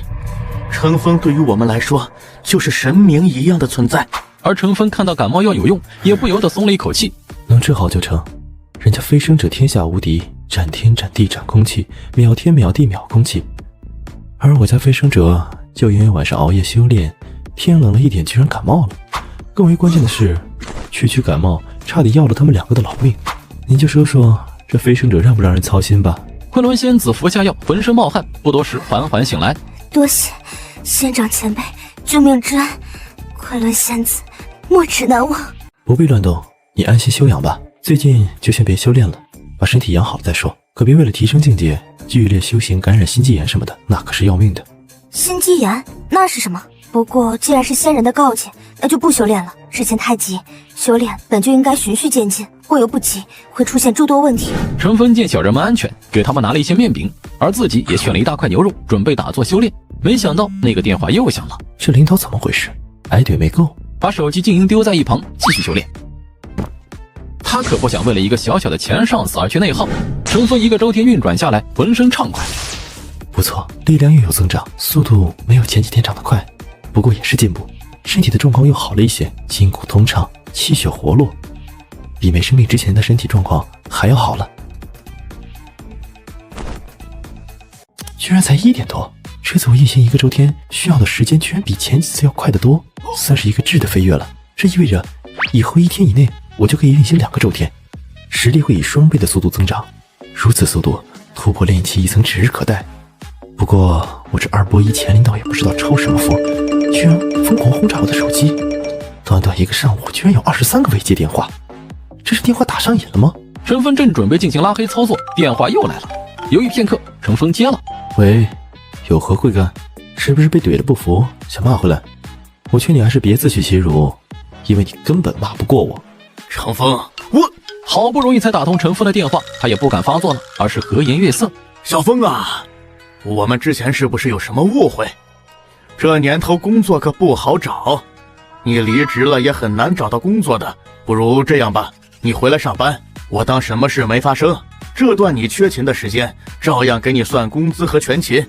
程峰对于我们来说就是神明一样的存在。而程峰看到感冒药有用，也不由得松了一口气。能治好就成，人家飞升者天下无敌，斩天斩地斩空气，秒天秒地秒空气。而我家飞升者就因为晚上熬夜修炼，天冷了一点居然感冒了。更为关键的是，区感冒差点要了他们2个的老命。您就说说这飞升者让不让人操心吧？昆仑仙子服下药，浑身冒汗，不多时缓缓醒来。多谢仙长前辈救命之恩，昆仑仙子没齿难忘。不必乱动，你安心休养吧。最近就先别修炼了，把身体养好再说。可别为了提升境界，剧烈修行感染心肌炎什么的，那可是要命的。心肌炎那是什么？不过既然是仙人的告诫，那就不修炼了。事情太急，修炼本就应该循序渐进，过犹不及，会出现诸多问题。程峰见小人们安全，给他们拿了一些面饼，而自己也选了一大块牛肉，准备打坐修炼。没想到那个电话又响了，这领导怎么回事？挨怼没够，把手机静音丢在一旁，继续修炼。他可不想为了一个小小的前上司而去内耗。程峰一个周天运转下来，浑身畅快。不错，力量又有增长，速度没有前几天长得快，不过也是进步。身体的状况又好了一些，筋骨通畅，气血活络，比没生病之前的身体状况还要好了。居然才1点多，这次我运行一个周天需要的时间居然比前几次要快得多，算是一个质的飞跃了。这意味着以后1天以内我就可以运行2个周天，实力会以双倍的速度增长。如此速度，突破炼气1层指日可待。不过我这2波1前领导也不知道抽什么福，居然疯狂轰炸我的手机，短短一个上午居然有23个未接电话，这是电话打上瘾了吗？程峰正准备进行拉黑操作，电话又来了。犹豫片刻，程峰接了。喂，有何贵干？是不是被怼了不服，想骂回来？我劝你还是别自取其辱，因为你根本骂不过我。程峰，好不容易才打通程峰的电话，他也不敢发作了，而是和颜悦色。小峰啊，我们之前是不是有什么误会？这年头工作可不好找，你离职了也很难找到工作的。不如这样吧，你回来上班，我当什么事没发生。这段你缺勤的时间，照样给你算工资和全勤，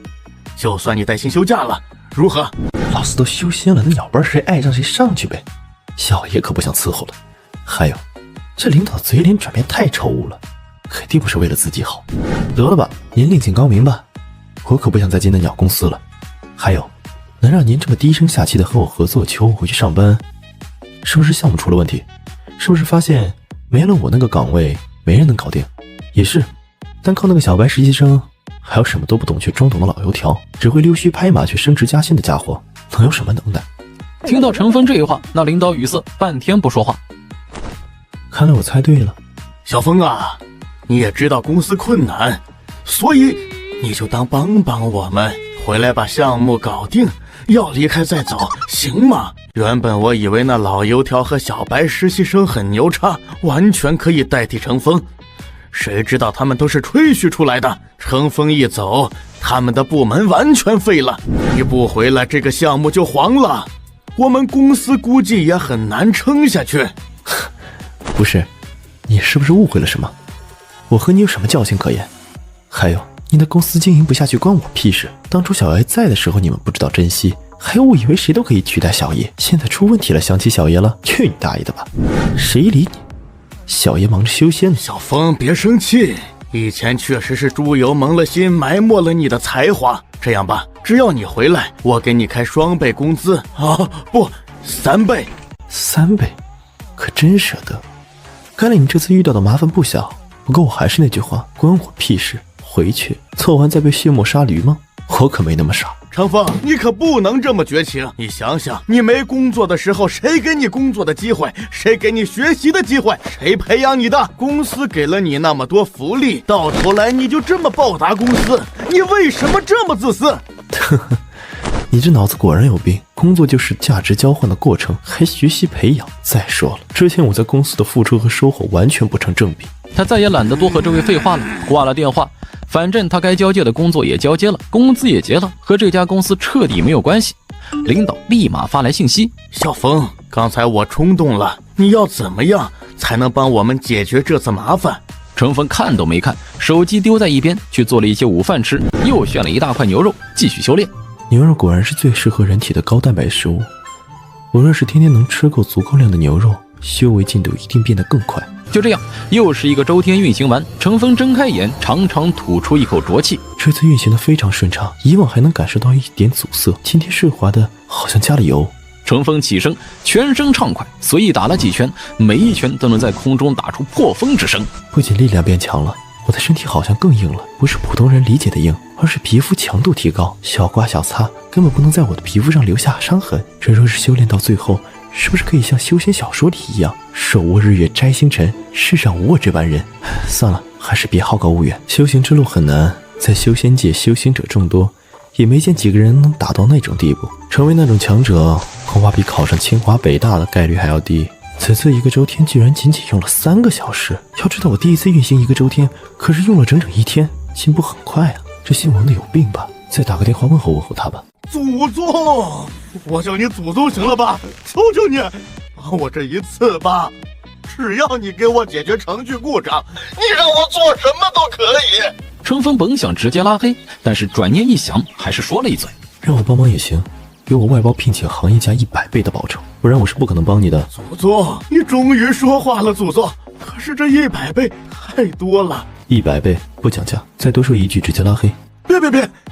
就算你带薪休假了，如何？老子都修仙了，那鸟班谁爱上谁上去呗。小爷可不想伺候了。还有，这领导嘴脸转变太丑恶了，肯定不是为了自己好。得了吧，您另请高明吧，我可不想再进那鸟公司了。还有，能让您这么低声下气的和我合作，求我回去上班，是不是项目出了问题？是不是发现没了我那个岗位没人能搞定？也是，单靠那个小白实习生，还有什么都不懂却装懂的老油条，只会溜须拍马却升职加薪的家伙，能有什么能耐？听到程峰这话，那领导语塞，半天不说话。看来我猜对了。小峰啊，你也知道公司困难，所以你就当帮帮我们，回来把项目搞定，要离开再走，行吗？原本我以为那老油条和小白实习生很牛叉，完全可以代替程峰，谁知道他们都是吹嘘出来的。程峰一走，他们的部门完全废了，你不回来，这个项目就黄了，我们公司估计也很难撑下去。不是，你是不是误会了什么？我和你有什么交情可言？还有，你的公司经营不下去关我屁事。当初小爷在的时候你们不知道珍惜，还误以为谁都可以取代小爷，现在出问题了想起小爷了，去你大爷的吧！谁理你？小爷忙着修仙呢。小风，别生气，以前确实是猪油蒙了心，埋没了你的才华。这样吧，只要你回来，我给你开2倍工资啊，不，3倍。3倍，可真舍得。看来你这次遇到的麻烦不小。不过我还是那句话，关我屁事。回去凑完再被血墨杀驴吗？我可没那么傻。程峰，你可不能这么绝情。你想想，你没工作的时候，谁给你工作的机会？谁给你学习的机会？谁培养你的？公司给了你那么多福利，到头来你就这么报答公司？你为什么这么自私？你这脑子果然有病。工作就是价值交换的过程，还学习培养。再说了，之前我在公司的付出和收获完全不成正比。他再也懒得多和这位废话了，挂了电话。反正他该交接的工作也交接了，工资也结了，和这家公司彻底没有关系。领导立马发来信息：小峰，刚才我冲动了，你要怎么样才能帮我们解决这次麻烦？程峰看都没看，手机丢在一边，去做了一些午饭吃，又选了一大块牛肉，继续修炼。牛肉果然是最适合人体的高蛋白食物。我若是天天能吃够足够量的牛肉，修为进度一定变得更快。就这样，又是一个周天运行完，程峰睁开眼，长长吐出一口浊气。这次运行的非常顺畅，以往还能感受到一点阻塞，今天顺滑的好像加了油。程峰起身，全身畅快，随意打了几拳，每一拳都能在空中打出破风之声。不仅力量变强了，我的身体好像更硬了，不是普通人理解的硬，而是皮肤强度提高，小刮小擦根本不能在我的皮肤上留下伤痕。这若是修炼到最后，是不是可以像修仙小说里一样，手握日月摘星辰，世上无我这般人？算了，还是别好高骛远。修行之路很难，在修仙界修行者众多，也没见几个人能达到那种地步。成为那种强者，恐怕比考上清华北大的概率还要低。此次一个周天居然仅用了3个小时，要知道我第一次运行一个周天可是用了整整1天，进步很快啊！这姓王的有病吧？再打个电话问候问候他吧。祖宗，我叫你祖宗行了吧？求求你，帮我这一次吧！只要你给我解决程序故障，你让我做什么都可以。程峰本想直接拉黑，但是转念一想，还是说了一嘴：让我帮忙也行，给我外包聘请行业价100倍的保证，不然我是不可能帮你的。祖宗，你终于说话了，祖宗。可是这100倍太多了。100倍不讲价，再多说一句直接拉黑。别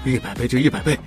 ，100倍就100倍。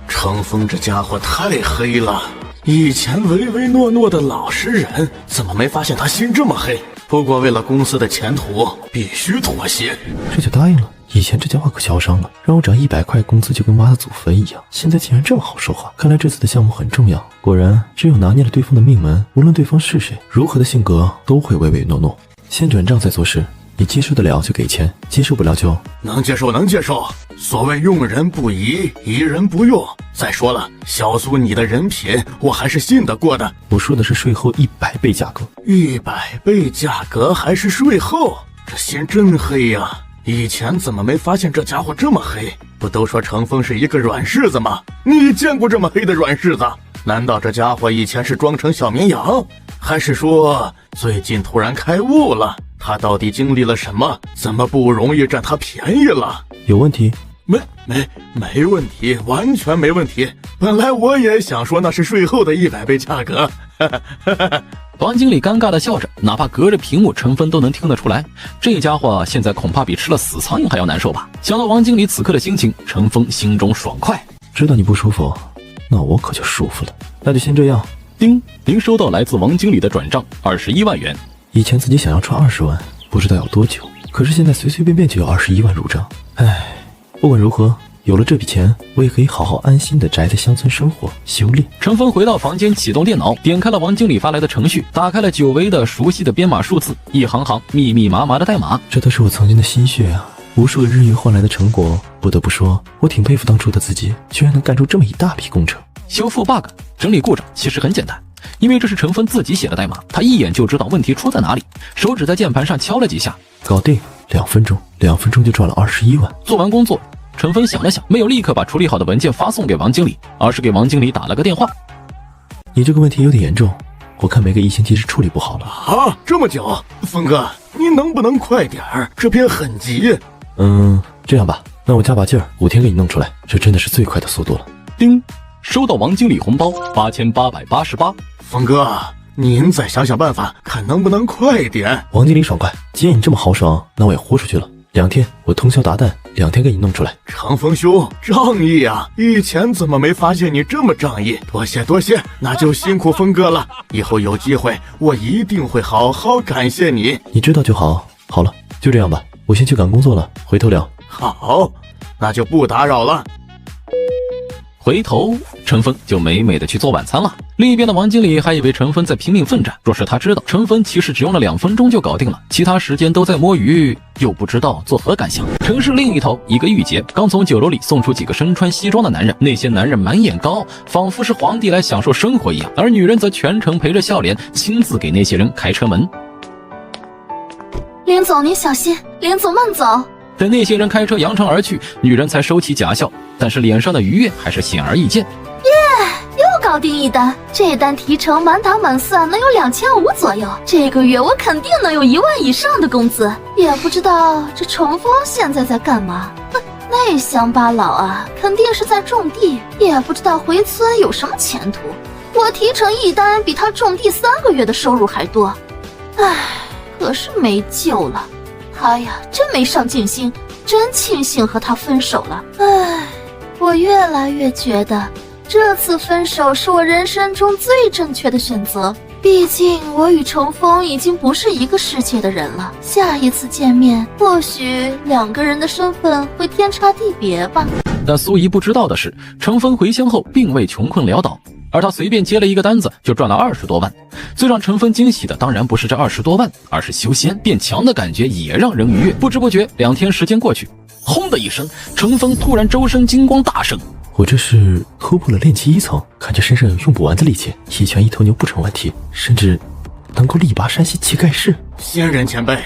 程峰这家伙太黑了，以前唯唯诺诺的老实人，怎么没发现他心这么黑？不过为了公司的前途，必须妥协。这就答应了。以前这家伙可嚣张了，让我涨100块工资就跟挖了祖坟一样，现在竟然这么好说话。看来这次的项目很重要。果然，只有拿捏了对方的命门，无论对方是谁，如何的性格都会唯唯诺诺。先转账再做事，你接受得了就给钱，接受不了就能接受。所谓用人不疑，疑人不用。再说了，小苏你的人品我还是信得过的。我说的是税后100倍价格。100倍价格还是税后？这心真黑呀！以前怎么没发现这家伙这么黑？不都说程峰是一个软柿子吗？你见过这么黑的软柿子？难道这家伙以前是装成小绵羊？还是说最近突然开悟了？他到底经历了什么？怎么不容易占他便宜了？有问题？没问题，完全没问题。本来我也想说那是税后的100倍价格。王经理尴尬的笑着，哪怕隔着屏幕，程峰都能听得出来，这家伙现在恐怕比吃了死苍蝇还要难受吧。想到王经理此刻的心情，程峰心中爽快。知道你不舒服，那我可就舒服了。那就先这样。叮，您收到来自王经理的转账21万元。以前自己想要赚20万，不知道要多久，可是现在随随便便就有21万入账。唉，不管如何，有了这笔钱，我也可以好好安心的宅在乡村生活修炼。程峰回到房间，启动电脑，点开了王经理发来的程序，打开了久违的熟悉的编码数字，一行行密密麻麻的代码。这都是我曾经的心血啊，无数个日月换来的成果。不得不说，我挺佩服当初的自己，居然能干出这么一大批工程。修复 bug、整理故障其实很简单，因为这是程峰自己写的代码，他一眼就知道问题出在哪里，手指在键盘上敲了几下，搞定，2分钟就赚了21万。做完工作，程峰想了想，没有立刻把处理好的文件发送给王经理，而是给王经理打了个电话。你这个问题有点严重，我看没个1星期是处理不好了。啊，这么久？峰哥，你能不能快点儿？这边很急。这样吧，那我加把劲儿，5天给你弄出来，这真的是最快的速度了。叮，收到王经理红包8888。峰哥，您再想想办法，看能不能快点。王经理爽快，既然你这么豪爽，那我也豁出去了。2天我通宵达旦，2天给你弄出来。长风兄，仗义啊！以前怎么没发现你这么仗义？多谢多谢，那就辛苦峰哥了。以后有机会，我一定会好好感谢你。你知道就好。好了，就这样吧，我先去赶工作了，回头聊。好，那就不打扰了。回头，陈峰就美美的去做晚餐了。另一边的王经理还以为陈峰在拼命奋战，若是他知道陈峰其实只用了2分钟就搞定了，其他时间都在摸鱼，又不知道作何感想。城市另一头，一个御姐刚从酒楼里送出几个身穿西装的男人，那些男人满眼高，仿佛是皇帝来享受生活一样，而女人则全程陪着笑脸，亲自给那些人开车门。林总您小心，林总慢走。等那些人开车扬长而去，女人才收起假笑，但是脸上的愉悦还是显而易见。又搞定一单，这单提成满打满算能有2500左右，这个月我肯定能有1万以上的工资。也不知道这程峰现在在干嘛？那乡巴佬啊，肯定是在种地，也不知道回村有什么前途。我提成一单比他种地3个月的收入还多，唉，可是没救了。他呀，真没上进心，真庆幸和他分手了。唉，我越来越觉得这次分手是我人生中最正确的选择。毕竟我与程峰已经不是一个世界的人了，下一次见面，或许2个人的身份会天差地别吧。但苏怡不知道的是，程峰回乡后并未穷困潦倒，而他随便接了一个单子就赚了20多万。最让程峰惊喜的当然不是这20多万，而是修仙变强的感觉也让人愉悦。不知不觉2天时间过去，轰的一声，程峰突然周身金光大盛。我这是突破了炼气1层，看着身上有用不完的力气，一拳一头牛不成问题，甚至能够力拔山兮气盖世。仙人前辈，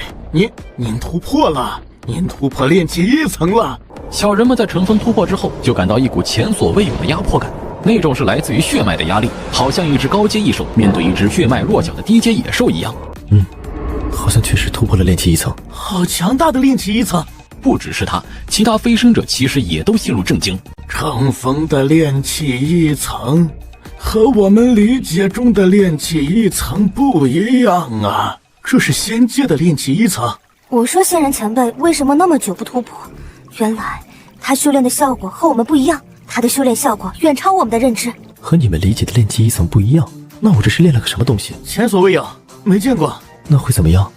您突破了，您突破炼气1层了。小人们在程峰突破之后，就感到一股前所未有的压迫感，那种是来自于血脉的压力，好像一只高阶异兽面对一只血脉弱小的低阶野兽一样。好像确实突破了炼气1层，好强大的炼气1层。不只是他，其他飞升者其实也都陷入震惊。程峰的炼气1层和我们理解中的炼气1层不一样啊，这是仙阶的炼气1层。我说仙人前辈为什么那么久不突破？原来他修炼的效果和我们不一样，他的修炼效果远超我们的认知。和你们理解的炼气1层不一样，那我这是练了个什么东西？前所未有，没见过。那会怎么样？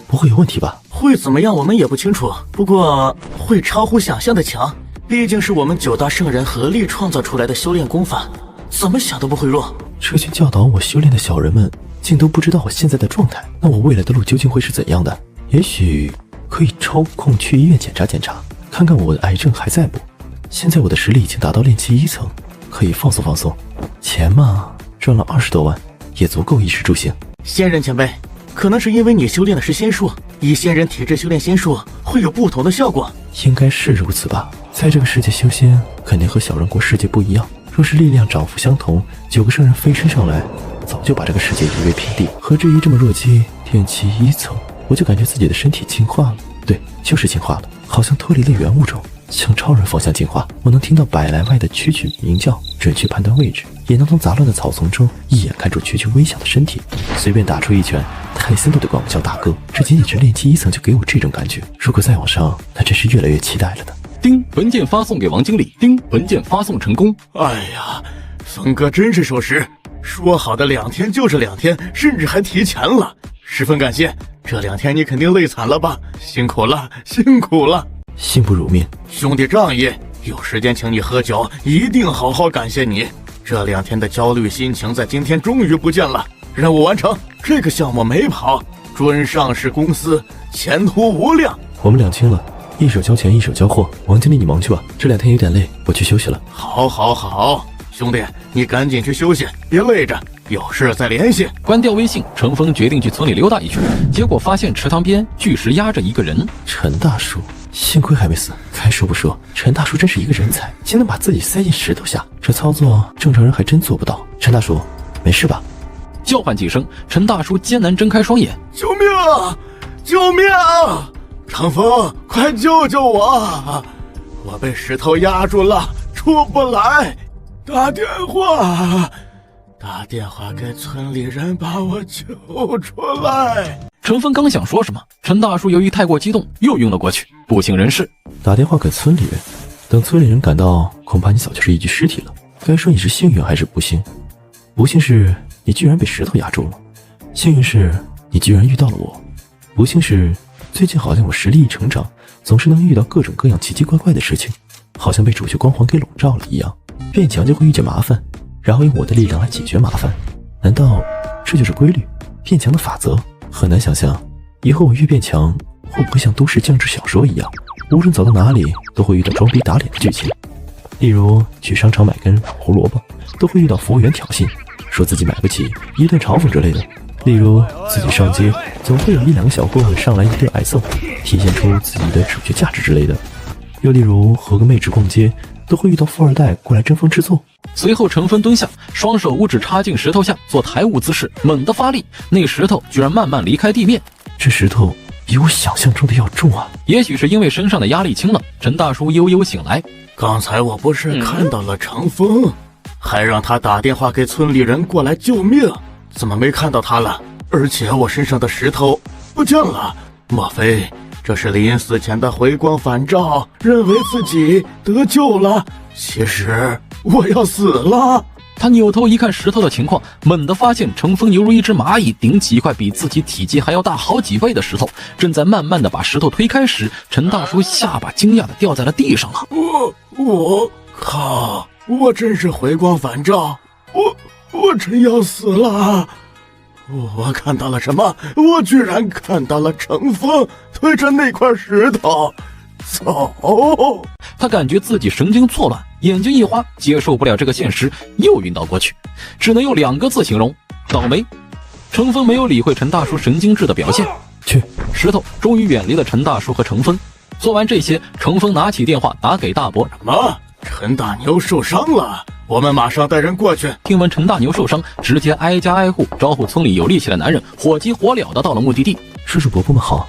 不会有问题吧？会怎么样我们也不清楚，不过会超乎想象的强，毕竟是我们9大圣人合力创造出来的修炼功法，怎么想都不会弱。这群教导我修炼的小人们竟都不知道我现在的状态，那我未来的路究竟会是怎样的？也许可以抽空去医院检查检查，看看我的癌症还在不。现在我的实力已经达到炼气1层，可以放松放松。钱嘛，赚了20多万也足够衣食住行。仙人前辈，可能是因为你修炼的是仙术，以仙人体质修炼仙术会有不同的效果。应该是如此吧。在这个世界修仙肯定和小人国世界不一样，若是力量涨幅相同，9个圣人飞升上来，早就把这个世界夷为平地。何至于这么弱鸡？炼气1层，我就感觉自己的身体进化了，对，就是进化了，好像脱离了原物种，向超人方向进化。我能听到100来外的蛐蛐鸣叫，准确判断位置，也能从杂乱的草丛中一眼看出蛐蛐微小的身体，随便打出一拳，泰森都得管我叫大哥。这仅仅是炼气1层就给我这种感觉，如果再往上，那真是越来越期待了呢。丁，文件发送给王经理。丁，文件发送成功。哎呀，峰哥真是说实，说好的2天就是2天，甚至还提前了，十分感谢。这2天你肯定累惨了吧？辛苦了，辛苦了。幸不辱命，兄弟仗义，有时间请你喝酒，一定好好感谢你。这2天的焦虑心情在今天终于不见了。任务完成，这个项目没跑，准上市公司，前途无量。我们2清了，一手交钱一手交货。王经理你忙去吧，这2天有点累，我去休息了。好，兄弟你赶紧去休息，别累着，有事再联系。关掉微信，程峰决定去村里溜达一圈，结果发现池塘边巨石压着一个人。陈大叔，幸亏还没死。该说不说，陈大叔真是一个人才，竟能把自己塞进石头下，这操作正常人还真做不到。陈大叔，没事吧？叫唤几声，陈大叔艰难睁开双眼。救命啊！救命啊！长风，快救救我！我被石头压住了，出不来。打电话，打电话给村里人把我救出来。陈峰刚想说什么，陈大叔由于太过激动，又晕了过去，不省人事。打电话给村里人，等村里人赶到，恐怕你早就是一具尸体了。该说你是幸运还是不幸？不幸是你居然被石头压住了，幸运是你居然遇到了我，不幸是最近好像我实力一成长，总是能遇到各种各样奇奇怪怪的事情，好像被主角光环给笼罩了一样。变强就会遇见麻烦，然后用我的力量来解决麻烦，难道这就是规律？变强的法则？很难想象以后我越变强，会不会像都市降智小说一样，无论走到哪里都会遇到装逼打脸的剧情。例如去商场买根胡萝卜，都会遇到服务员挑衅，说自己买不起，一顿嘲讽之类的。例如自己上街，总会有一两个小混混上来一顿挨揍，体现出自己的主角价值之类的。又例如和个妹纸逛街，都会遇到富二代过来争风吃醋。随后陈峰蹲下，双手五指插进石头下做抬物姿势，猛地发力，那石头居然慢慢离开地面。这石头比我想象中的要重啊！也许是因为身上的压力轻了，陈大叔悠悠醒来。刚才我不是看到了程峰，还让他打电话给村里人过来救命，怎么没看到他了？而且我身上的石头不见了，莫非这是临死前的回光返照，认为自己得救了？其实我要死了。他扭头一看石头的情况，猛地发现程峰犹如一只蚂蚁顶起一块比自己体积还要大好几倍的石头，正在慢慢的把石头推开时，陈大叔下巴惊讶的掉在了地上了。我靠！我真是回光返照，我真要死了！我看到了什么？我居然看到了程峰推着那块石头走。他感觉自己神经错乱，眼睛一花，接受不了这个现实，又晕倒过去，只能用2个字形容：倒霉。程峰没有理会陈大叔神经质的表现，去，石头终于远离了陈大叔和程峰。做完这些，程峰拿起电话打给大伯。什么？陈大牛受伤了，我们马上带人过去。听闻陈大牛受伤，直接挨家挨户招呼村里有力气的男人，火急火燎的到了目的地。叔叔伯伯们好，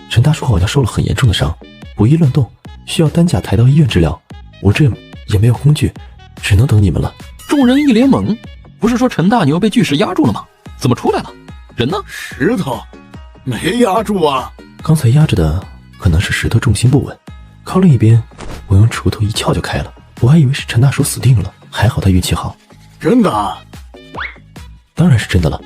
陈大叔好像受了很严重的伤，不宜乱动，需要担架抬到医院治疗。我这也没有工具，只能等你们了。众人一脸懵，不是说陈大牛被巨石压住了吗？怎么出来了？人呢？石头没压住啊！刚才压着的可能是石头重心不稳，靠另一边，我用锄头一撬就开了。我还以为是陈大叔死定了，还好他运气好。真的？当然是真的了，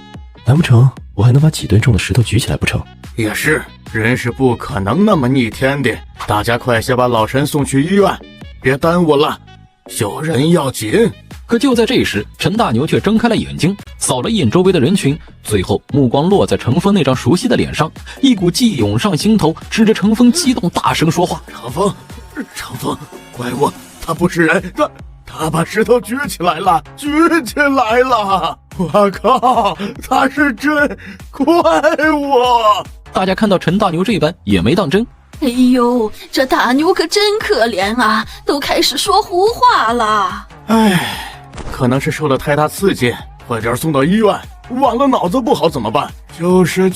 难不成我还能把几吨重的石头举起来不成？也是，人是不可能那么逆天的。大家快些把老陈送去医院，别耽误了，救人要紧。可就在这时，陈大牛却睁开了眼睛，扫了一眼周围的人群，最后目光落在程峰那张熟悉的脸上，一股记忆涌上心头，指着程峰激动大声说话：程峰，怪物，他不是人，他把石头举起来了！我靠，他是真怪物！大家看到陈大牛这般也没当真。哎呦，这大牛可真可怜啊，都开始说胡话了。唉，可能是受了太大刺激，快点送到医院，晚了脑子不好怎么办？就是。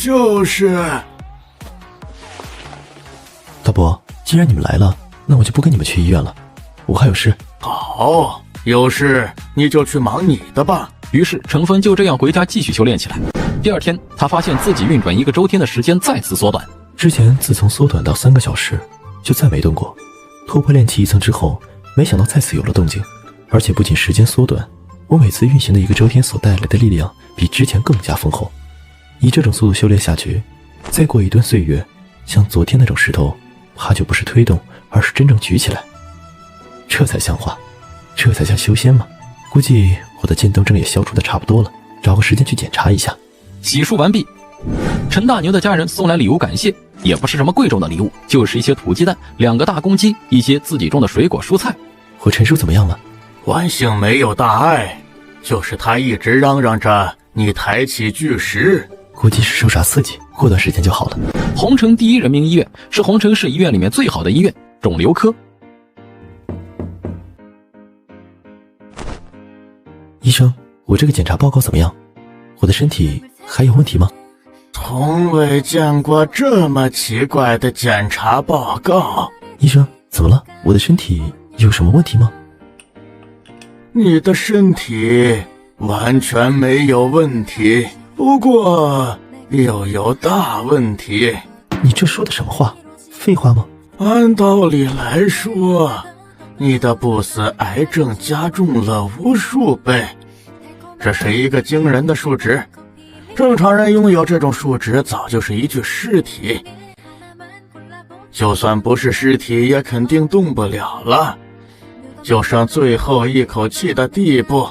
大伯，既然你们来了，那我就不跟你们去医院了，我还有事。好，有事你就去忙你的吧。于是程峰就这样回家继续修炼起来。第二天，他发现自己运转1个周天的时间再次缩短。之前自从缩短到3个小时，就再没动过。突破炼气1层之后，没想到再次有了动静，而且不仅时间缩短，我每次运行的1个周天所带来的力量比之前更加丰厚。以这种速度修炼下去，再过1段岁月，像昨天那种石头，怕就不是推动，而是真正举起来。这才像话，这才像修仙嘛。估计我的剑斗症也消除的差不多了，找个时间去检查一下。洗漱完毕，陈大牛的家人送来礼物感谢，也不是什么贵重的礼物，就是一些土鸡蛋、2个大公鸡，一些自己种的水果蔬菜。我陈叔怎么样了？万幸没有大碍，就是他一直嚷嚷着你抬起巨石，估计是受啥刺激，过段时间就好了。红城第1人民医院是红城市医院里面最好的医院，肿瘤科。医生，我这个检查报告怎么样？我的身体还有问题吗？从未见过这么奇怪的检查报告。医生，怎么了？我的身体有什么问题吗？你的身体完全没有问题。不过又有大问题。你这说的什么话？废话吗？按道理来说，你的不死癌症加重了无数倍，这是一个惊人的数值。正常人拥有这种数值早就是一具尸体，就算不是尸体也肯定动不了了，就剩最后一口气的地步。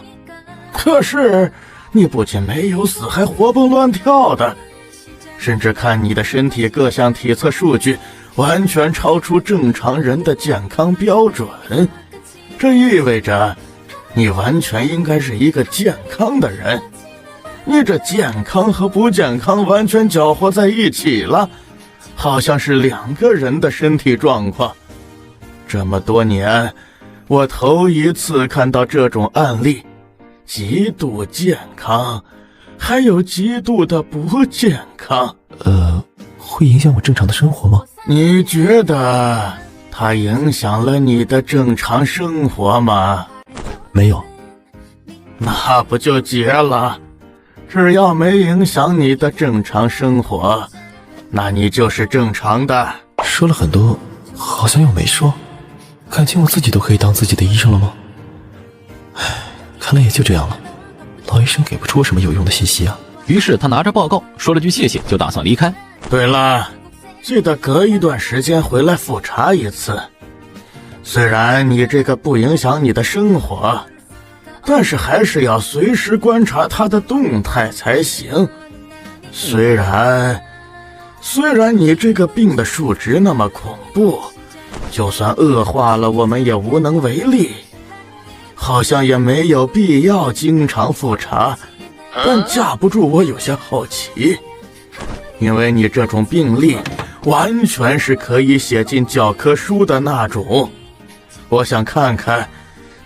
可是你不仅没有死，还活蹦乱跳的，甚至看你的身体各项体测数据完全超出正常人的健康标准。这意味着你完全应该是一个健康的人，你这健康和不健康完全搅和在一起了，好像是两个人的身体状况。这么多年，我头一次看到这种案例，极度健康，还有极度的不健康。会影响我正常的生活吗？你觉得它影响了你的正常生活吗？没有。那不就结了？只要没影响你的正常生活，那你就是正常的。说了很多，好像又没说。感情我自己都可以当自己的医生了吗？唉，看来也就这样了。老医生给不出我什么有用的信息啊。于是他拿着报告说了句谢谢，就打算离开。对了，记得隔一段时间回来复查一次。虽然你这个不影响你的生活，但是还是要随时观察它的动态才行。虽然你这个病的数值那么恐怖，就算恶化了，我们也无能为力。好像也没有必要经常复查，但架不住我有些好奇。因为你这种病例完全是可以写进教科书的那种，我想看看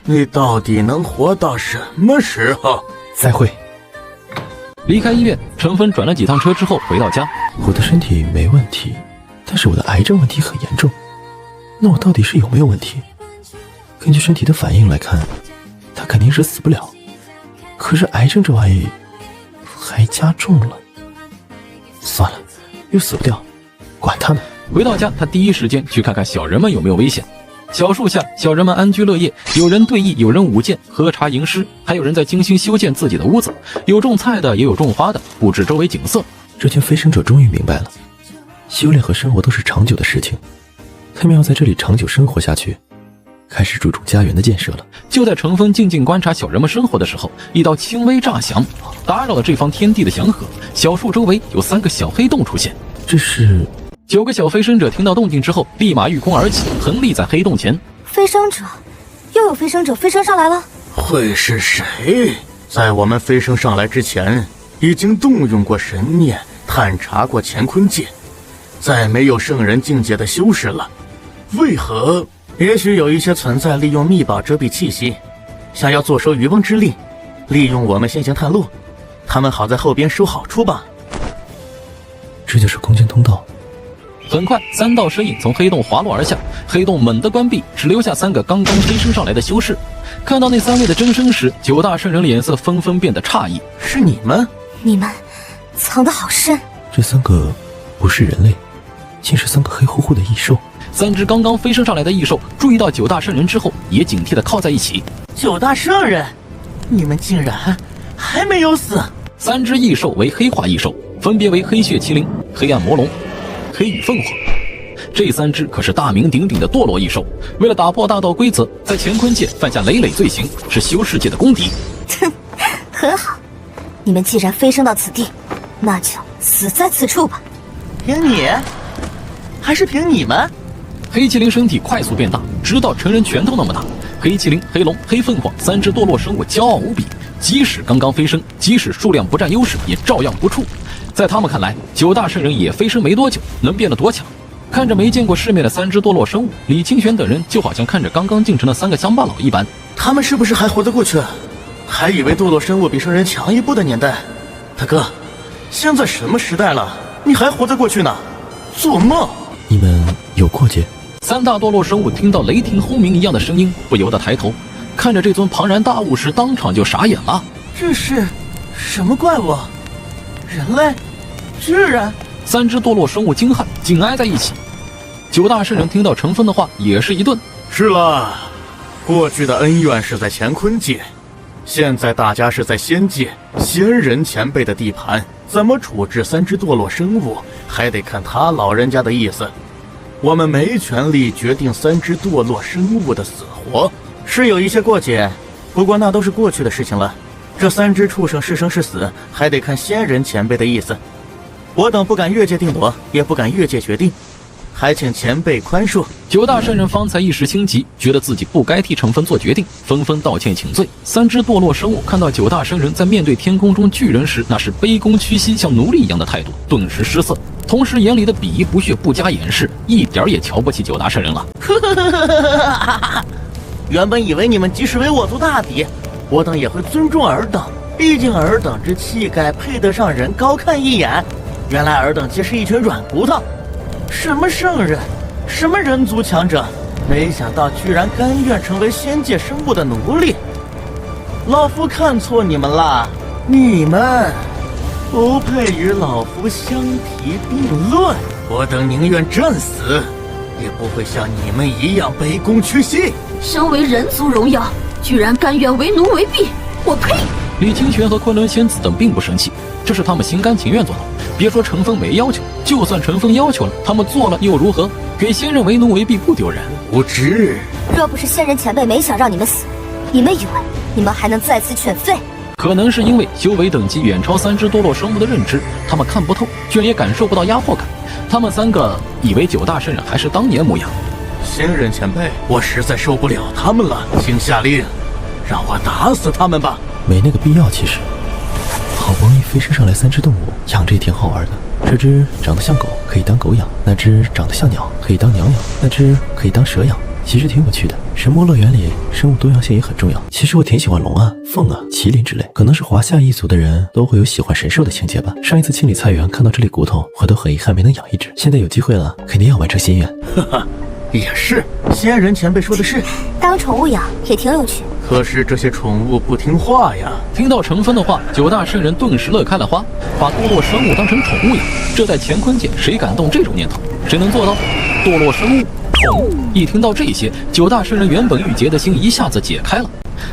你到底能活到什么时候。再会。离开医院，陈峰转了几趟车之后回到家。我的身体没问题，但是我的癌症问题很严重。那我到底是有没有问题？根据身体的反应来看，他肯定是死不了。可是癌症这玩意还加重了。算了，又死不掉，管他呢。回到家，他第一时间去看看小人们有没有危险。小树下，小人们安居乐业，有人对弈，有人舞剑，喝茶吟诗，还有人在精心修建自己的屋子，有种菜的，也有种花的，布置周围景色。这群飞升者终于明白了，修炼和生活都是长久的事情，他们要在这里长久生活下去，开始注重家园的建设了。就在程峰静静观察小人们生活的时候，一道轻微炸响打扰了这方天地的祥和。小树周围有3个小黑洞出现，这是9个小飞升者听到动静之后，立马御空而起，横立在黑洞前。飞升者，又有飞升者飞升上来了。会是谁？在我们飞升上来之前，已经动用过神念，探查过乾坤界，再没有圣人境界的修士了。为何？也许有一些存在利用秘宝遮蔽气息，想要坐收渔翁之利，利用我们先行探路，他们好在后边收好处吧。这就是空间通道。很快，3道身影从黑洞滑落而下，黑洞猛地关闭，只留下3个刚刚飞升上来的修士。看到那3位的真身时，9大圣人脸色纷纷变得诧异。是你们？你们藏得好深。这3个不是人类，竟是3个黑乎乎的异兽。3只刚刚飞升上来的异兽注意到9大圣人之后，也警惕地靠在一起。9大圣人，你们竟然还没有死！3只异兽为黑化异兽，分别为黑血麒麟、黑暗魔龙、黑羽凤凰。这3只可是大名鼎鼎的堕落异兽，为了打破大道规则，在乾坤界犯下累累罪行，是修世界的公敌。哼，很好，你们既然飞升到此地，那就死在此处吧。凭你？还是凭你们？黑麒麟身体快速变大，直到成人拳头那么大。黑麒麟、黑龙、黑凤凰3只堕落生物骄傲无比，即使刚刚飞升，即使数量不占优势，也照样不怵。在他们看来，9大圣人也飞升没多久，能变得多强？看着没见过世面的3只堕落生物，李清玄等人就好像看着刚刚进城的3个乡巴佬一般。他们是不是还活得过去？还以为堕落生物比圣人强一步的年代。大哥，现在什么时代了，你还活得过去呢？做梦！你们有过节？3大堕落生物听到雷霆轰鸣一样的声音，不由得抬头，看着这尊庞然大物时，当场就傻眼了。这是什么怪物？人类？巨人？三只堕落生物惊骇，紧挨在一起。九大圣人听到陈峰的话，也是一顿。是了，过去的恩怨是在乾坤界，现在大家是在仙界，仙人前辈的地盘，怎么处置三只堕落生物，还得看他老人家的意思。我们没权利决定三只堕落生物的死活。是有一些过节，不过那都是过去的事情了。这三只畜生是生是死，还得看仙人前辈的意思。我等不敢越界定夺，也不敢越界决定，还请前辈宽恕。九大圣人方才一时心急，觉得自己不该替陈峰做决定，纷纷道歉请罪。三只堕落生物看到九大圣人在面对天空中巨人时那是卑躬屈膝像奴隶一样的态度，顿时失色，同时眼里的鄙夷不屑不加掩饰，一点也瞧不起九大圣人了。原本以为你们即使为我族大敌，我等也会尊重尔等，毕竟尔等之气概配得上人高看一眼。原来尔等皆是一群软骨头，什么圣人，什么人族强者，没想到居然甘愿成为仙界生物的奴隶。老夫看错你们了，你们不配与老夫相提并论。我等宁愿战死，也不会像你们一样卑躬屈膝。身为人族荣耀，居然甘愿为奴为婢，我呸！李清泉和昆仑仙子等并不生气，这是他们心甘情愿做的。别说陈峰没要求，就算陈峰要求了，他们做了又如何？给仙人为奴为婢不丢人？无知！若不是仙人前辈没想让你们死，你们以为你们还能在此犬吠？可能是因为修为等级远超三只堕落生物的认知，他们看不透，居然也感受不到压迫感。他们三个以为九大圣人还是当年模样。仙人前辈，我实在受不了他们了，请下令，让我打死他们吧。没那个必要，其实。好不容易飞升上来三只动物，养着也挺好玩的。这只长得像狗，可以当狗养；那只长得像鸟，可以当鸟养；那只可以当蛇养。其实挺有趣的。神魔乐园里生物多样性也很重要。其实我挺喜欢龙啊、凤啊、麒麟之类，可能是华夏一族的人都会有喜欢神兽的情节吧。上一次清理菜园看到这类骨头，我都很遗憾没能养一只。现在有机会了，肯定要完成心愿。哈哈，也是。仙人前辈说的是，当宠物养也挺有趣。可是这些宠物不听话呀！听到陈峰的话，九大圣人顿时乐开了花，把堕落生物当成宠物养。这在乾坤界谁敢动这种念头？谁能做到？堕落生物宠物。一听到这些，九大圣人原本郁结的心一下子解开了。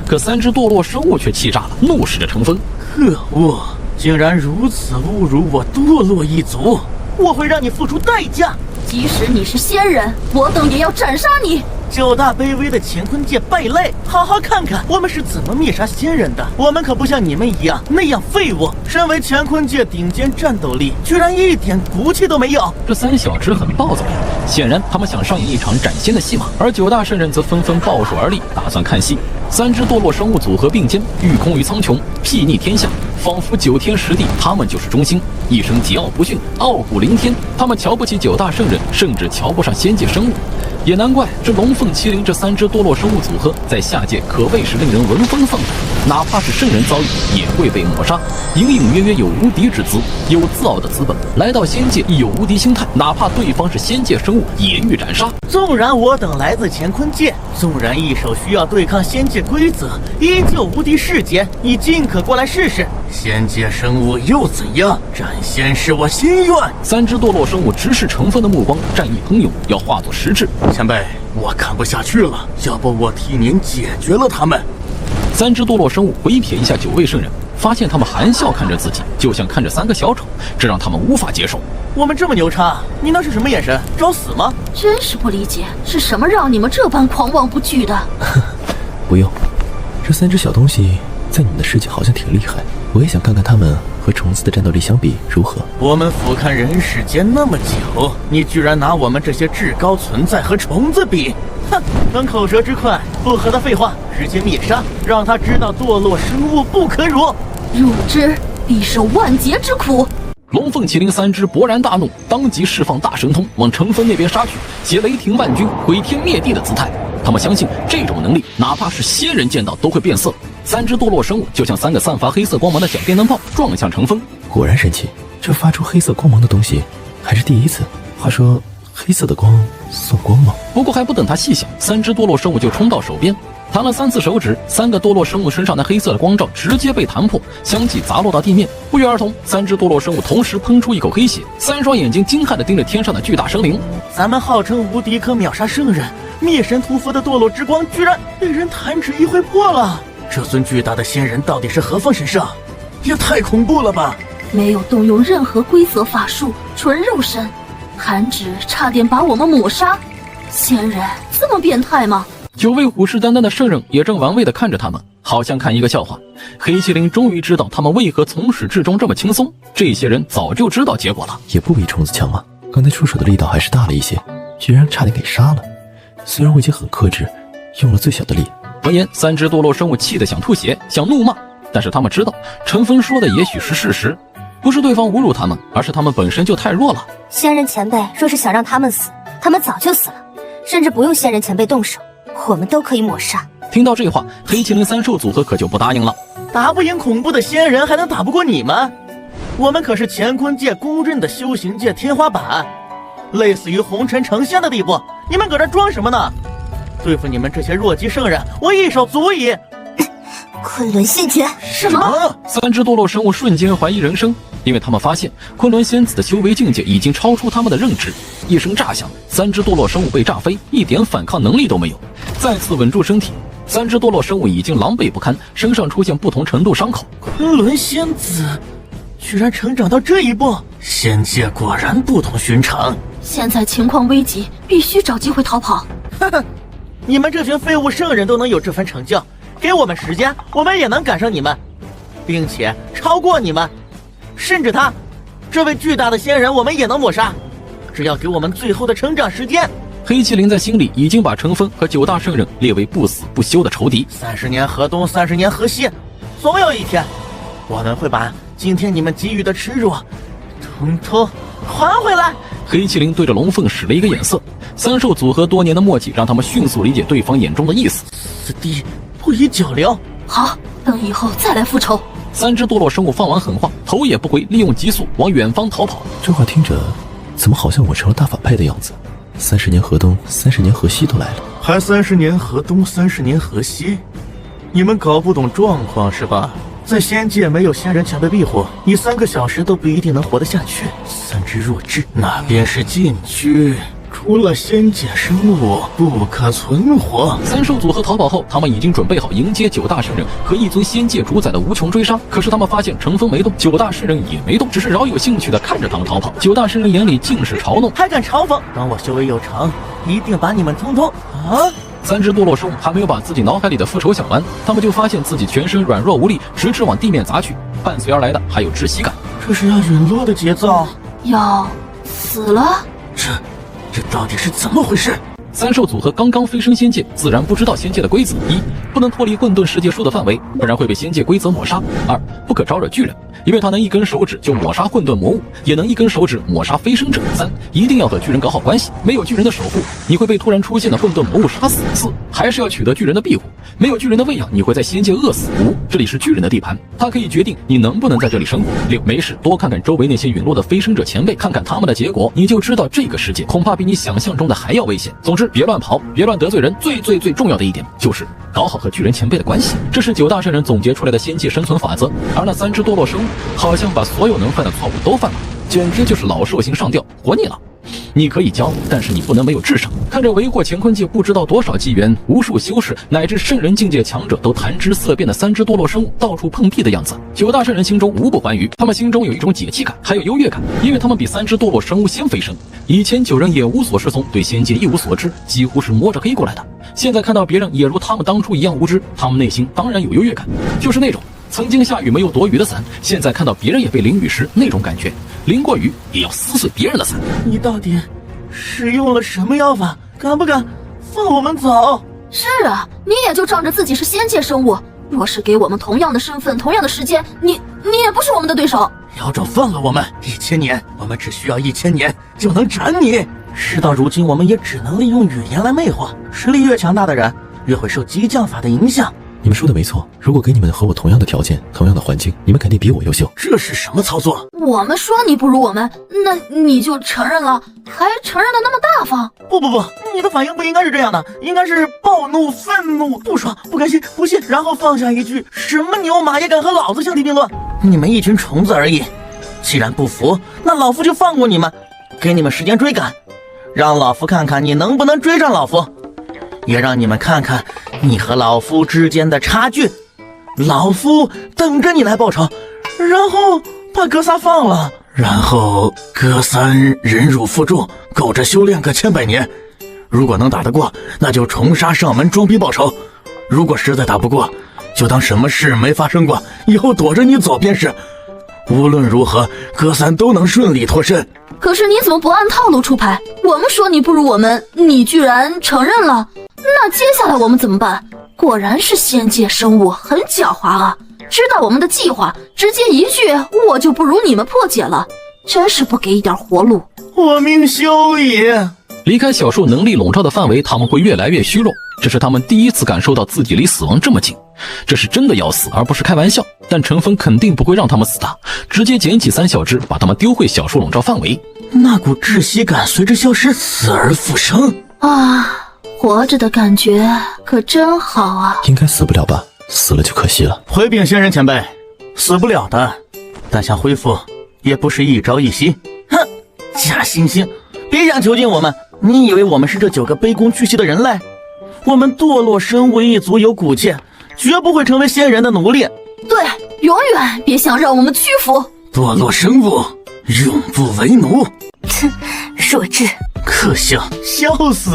可三只堕落生物却气炸了，怒视着陈峰。可恶！竟然如此侮辱我堕落一族，我会让你付出代价。即使你是仙人，我等也要斩杀你！九大卑微的乾坤界败类，好好看看我们是怎么灭杀仙人的。我们可不像你们一样那样废物。身为乾坤界顶尖战斗力，居然一点骨气都没有。这三小只很暴躁呀，显然他们想上演一场斩仙的戏码。而九大圣人则纷纷抱树而立，打算看戏。三只堕落生物组合并肩，御空于苍穹，睥睨天下，仿佛九天十地，他们就是中心，一生桀骜不驯，傲骨凌天。他们瞧不起九大圣人，甚至瞧不上仙界生物。也难怪这龙凤麒麟这三只堕落生物组合在下界可谓是令人闻风丧胆，哪怕是圣人遭遇也会被抹杀。隐隐约约有无敌之姿，有自傲的资本，来到仙界亦有无敌心态，哪怕对方是仙界生物也欲斩杀。纵然我等来自乾坤界，纵然一手需要对抗仙界规则，依旧无敌世间，你尽可过来试试。仙界生物又怎样？斩仙是我心愿。三只堕落生物直视陈峰的目光，战意喷涌，要化作实质。前辈，我看不下去了，要不我替您解决了他们。三只堕落生物回瞥一下九位圣人，发现他们含笑看着自己，就像看着三个小丑，这让他们无法接受。我们这么牛叉，你那是什么眼神？找死吗？真是不理解，是什么让你们这般狂妄不惧的？不用，这三只小东西在你们的世界好像挺厉害，我也想看看他们和虫子的战斗力相比如何。我们俯瞰人世间那么久，你居然拿我们这些至高存在和虫子比？哼，等口舌之快，不和他废话，直接灭杀，让他知道堕落生物不可辱。入之必受万劫之苦。龙凤麒麟三只勃然大怒，当即释放大神通往陈峰那边杀去，携雷霆万钧、毁天灭地的姿态。他们相信这种能力，哪怕是仙人见到都会变色。三只堕落生物就像三个散发黑色光芒的小电灯泡，撞向陈峰。果然神奇，这发出黑色光芒的东西还是第一次。话说，黑色的光算光吗？不过还不等他细想，3只堕落生物就冲到手边，弹了3次手指，3个堕落生物身上的黑色的光罩直接被弹破，相继砸落到地面。不约而同，3只堕落生物同时喷出一口黑血，3双眼睛惊骇地盯着天上的巨大生灵。咱们号称无敌可秒杀圣人、灭神屠佛的堕落之光，居然被人弹指一挥破了！这尊巨大的仙人到底是何方神圣？也太恐怖了吧！没有动用任何规则法术，纯肉身，弹指差点把我们抹杀。仙人这么变态吗？9位虎视眈眈的圣人也正玩味地看着他们，好像看一个笑话。黑麒麟终于知道他们为何从始至终这么轻松，这些人早就知道结果了。也不比虫子强嘛，刚才出手的力道还是大了一些，居然差点给杀了。虽然我已经很克制，用了最小的力。闻言，3只堕落生物气得想吐血，想怒骂，但是他们知道陈峰说的也许是事实，不是对方侮辱他们，而是他们本身就太弱了。仙人前辈若是想让他们死，他们早就死了，甚至不用仙人前辈动手，我们都可以抹杀。听到这话，黑麒麟3兽组合可就不答应了。打不赢恐怖的仙人，还能打不过你们？我们可是乾坤界公认的修行界天花板，类似于红尘成仙的地步，你们搁这装什么呢？对付你们这些弱鸡圣人，我一手足矣。昆仑仙诀？什么？3只堕落生物瞬间怀疑人生，因为他们发现昆仑仙子的修为境界已经超出他们的认知。一声炸响，3只堕落生物被炸飞，一点反抗能力都没有。再次稳住身体，3只堕落生物已经狼狈不堪，身上出现不同程度伤口。昆仑仙子居然成长到这一步，仙界果然不同寻常。现在情况危急，必须找机会逃跑。哈哈，你们这群废物圣人都能有这番成就，给我们时间，我们也能赶上你们，并且超过你们，甚至他这位巨大的仙人我们也能抹杀，只要给我们最后的成长时间。黑麒麟在心里已经把陈峰和9大圣人列为不死不休的仇敌。30年河东，30年河西，总有一天我们会把今天你们给予的耻辱统统还回来。黑麒麟对着龙凤使了一个眼色，3兽组合多年的默契让他们迅速理解对方眼中的意思。此地不宜久留。好，等以后再来复仇。3只堕落生物放完狠话，头也不回，利用急速往远方逃跑。这话听着，怎么好像我成了大反派的样子？30年河东，30年河西都来了，还30年河东，30年河西？你们搞不懂状况是吧？在仙界没有仙人前辈庇护，你3个小时都不一定能活得下去。3只弱智，那便是禁区，除了仙界生物不可存活。3兽组合逃跑后，他们已经准备好迎接9大圣人和一尊仙界主宰的无穷追杀。可是他们发现陈峰没动，9大圣人也没动，只是饶有兴趣地看着他们逃跑。9大圣人眼里尽是嘲弄，还敢嘲讽？等我修为有成，一定把你们通通啊！3只堕落生物还没有把自己脑海里的复仇想完，他们就发现自己全身软弱无力，直直往地面砸去，伴随而来的还有窒息感。这是要陨落的节奏，要死了？这到底是怎么回事？3兽组合刚刚飞升仙界，自然不知道仙界的规则：一，不能脱离混沌世界树的范围，不然会被仙界规则抹杀；二，不可招惹巨人，因为他能一根手指就抹杀混沌魔物，也能一根手指抹杀飞升者；三，一定要和巨人搞好关系，没有巨人的守护，你会被突然出现的混沌魔物杀死；四，还是要取得巨人的庇护，没有巨人的喂养，你会在仙界饿死；五，这里是巨人的地盘，他可以决定你能不能在这里生活；六，没事多看看周围那些陨落的飞升者前辈，看看他们的结果，你就知道这个世界恐怕比你想象中的还要危险。总之，别乱跑，别乱得罪人，最重要的一点就是搞好和巨人前辈的关系，这是9大圣人总结出来的仙界生存法则。而那3只堕落生物好像把所有能犯的错误都犯了，简直就是老寿星上吊，活腻了。你可以教，但是你不能没有智商。看着为祸乾坤界不知道多少纪元，无数修士乃至圣人境界强者都谈之色变的3只堕落生物到处碰壁的样子，9大圣人心中无不欢愉，他们心中有一种解气感，还有优越感，因为他们比3只堕落生物先飞升。以前9人也无所适从，对仙界一无所知，几乎是摸着黑过来的。现在看到别人也如他们当初一样无知，他们内心当然有优越感，就是那种曾经下雨没有躲雨的伞，现在看到别人也被淋雨时那种感觉，淋过雨也要撕碎别人的伞。你到底使用了什么妖法？敢不敢放我们走？是啊，你也就仗着自己是仙界生物，若是给我们同样的身份，同样的时间，你也不是我们的对手。妖咒放了我们1000年，我们只需要1000年就能斩你。事到如今，我们也只能利用语言来魅惑，实力越强大的人越会受激将法的影响。你们说的没错，如果给你们和我同样的条件，同样的环境，你们肯定比我优秀。这是什么操作？我们说你不如我们，那你就承认了，还承认的那么大方？不，你的反应不应该是这样的，应该是暴怒、愤怒、不爽、不甘心、不信，然后放下一句什么牛马也敢和老子相提并论？你们一群虫子而已，既然不服，那老夫就放过你们，给你们时间追赶，让老夫看看你能不能追上老夫，也让你们看看你和老夫之间的差距。老夫等着你来报仇，然后把哥仨放了，然后哥三忍辱负重，苟着修炼个千百年。如果能打得过，那就重杀上门装逼报仇；如果实在打不过，就当什么事没发生过，以后躲着你走便是。无论如何，哥三都能顺利脱身。可是你怎么不按套路出牌？我们说你不如我们，你居然承认了，那接下来我们怎么办？果然是仙界生物，很狡猾啊！知道我们的计划，直接一句我就不如你们破解了，真是不给一点活路。我命休矣！离开小树能力笼罩的范围，他们会越来越虚弱。这是他们第一次感受到自己离死亡这么近，这是真的要死，而不是开玩笑。但陈峰肯定不会让他们死的，直接捡起三小只，把他们丢回小树笼罩范围。那股窒息感随着消失，死而复生啊！活着的感觉可真好啊！应该死不了吧？死了就可惜了。回禀仙人前辈，死不了的，但想恢复也不是一朝一夕。哼，假惺惺，别想囚禁我们！你以为我们是这9个卑躬屈膝的人类？我们堕落生物一族有骨气，绝不会成为仙人的奴隶。对，永远别想让我们屈服。堕落生物，永不为奴。哼，弱智！可笑，笑死！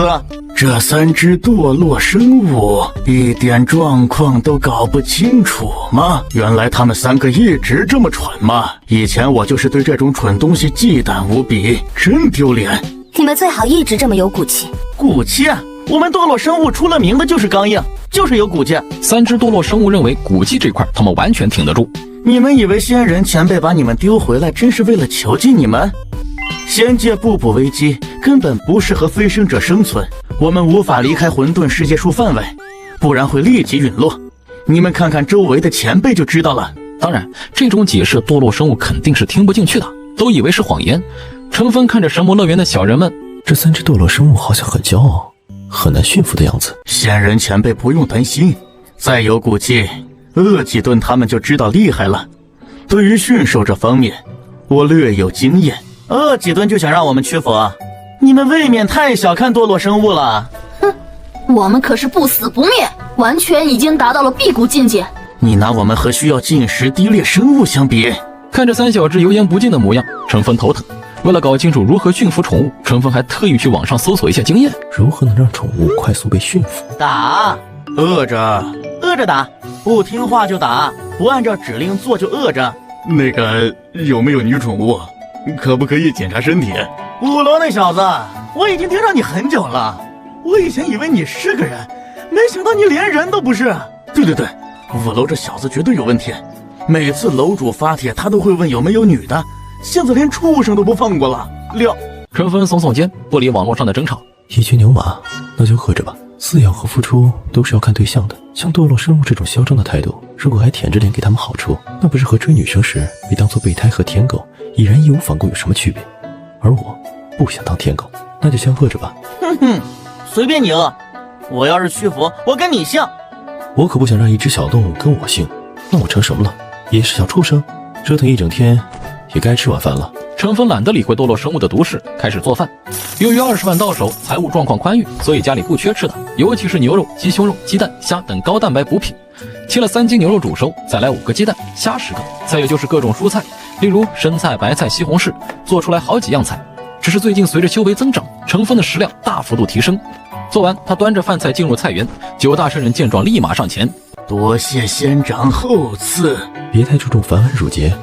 这3只堕落生物一点状况都搞不清楚吗？原来他们3个一直这么蠢吗？以前我就是对这种蠢东西忌惮无比，真丢脸。你们最好一直这么有骨气。骨气啊！我们堕落生物出了名的就是刚硬，就是有骨气。3只堕落生物认为骨气这块他们完全挺得住。你们以为仙人前辈把你们丢回来真是为了囚禁你们？仙界步步危机，根本不适合飞升者生存，我们无法离开混沌世界树范围，不然会立即陨落。你们看看周围的前辈就知道了。当然，这种解释堕落生物肯定是听不进去的，都以为是谎言。陈峰看着神魔乐园的小人们，这3只堕落生物好像很骄傲，很难驯服的样子。仙人前辈不用担心，再有骨气，饿几顿他们就知道厉害了。对于驯兽这方面，我略有经验。饿几顿就想让我们屈服啊？你们未免太小看堕落生物了。哼，我们可是不死不灭，完全已经达到了辟谷境界。你拿我们和需要进食低劣生物相比？看着3小只油盐不进的模样，陈峰头疼。为了搞清楚如何驯服宠物，陈峰还特意去网上搜索一下经验。如何能让宠物快速被驯服？打，饿着打，不听话就打，不按照指令做就饿着。那个有没有女宠物？可不可以检查身体5楼那小子，我已经盯上你很久了。我以前以为你是个人，没想到你连人都不是。对，5楼这小子绝对有问题。每次楼主发帖，他都会问有没有女的，现在连畜生都不放过了。陈峰耸耸肩，不理网络上的争吵。一群牛马，那就喝着吧。饲养和付出都是要看对象的。像堕落生物这种嚣张的态度，如果还舔着脸给他们好处，那不是和追女生时被当作备胎和舔狗已然义无反顾有什么区别？而我不想当舔狗，那就先喝着吧。哼哼，随便你饿。我要是屈服，我跟你姓。我可不想让一只小动物跟我姓，那我成什么了？也是小畜生？折腾一整天，也该吃晚饭了。陈峰懒得理会堕落生物的毒誓，开始做饭。由于20万到手，财务状况宽裕，所以家里不缺吃的，尤其是牛肉、鸡胸肉、鸡蛋、虾等高蛋白补品。切了3斤牛肉煮熟，再来5个鸡蛋，虾10个，再有就是各种蔬菜，例如生菜、白菜、西红柿，做出来好几样菜。只是最近随着修为增长，陈峰的食量大幅度提升。做完，他端着饭菜进入菜园，9大圣人见状立马上前，多谢仙长厚赐。别太注重繁文缛节，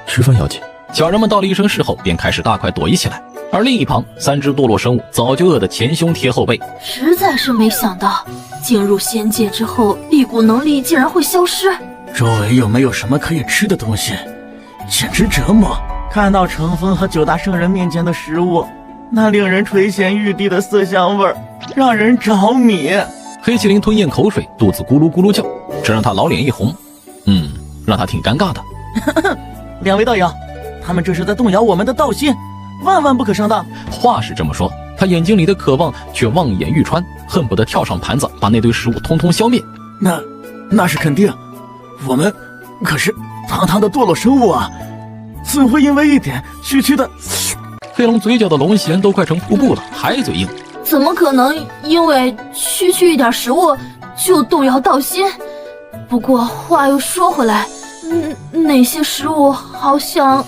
吃饭要紧。小人们道了一声是后，便开始大快朵颐起来。而另一旁，3只堕落生物早就饿得前胸贴后背。实在是没想到，进入仙界之后，辟谷能力竟然会消失。周围有没有什么可以吃的东西？简直折磨！看到程峰和9大圣人面前的食物，那令人垂涎欲滴的色香味儿，让人着迷。黑麒麟吞咽口水，肚子咕噜咕噜叫。这让他老脸一红，让他挺尴尬的。两位道友，他们这是在动摇我们的道心，万万不可上当。话是这么说，他眼睛里的渴望却望眼欲穿，恨不得跳上盘子把那堆食物通通消灭。那是肯定，我们可是堂堂的堕落生物啊，怎会因为一点区区的……飞龙嘴角的龙涎都快成瀑布了，还嘴硬。怎么可能因为区一点食物就动摇道心？不过话又说回来，那些食物好像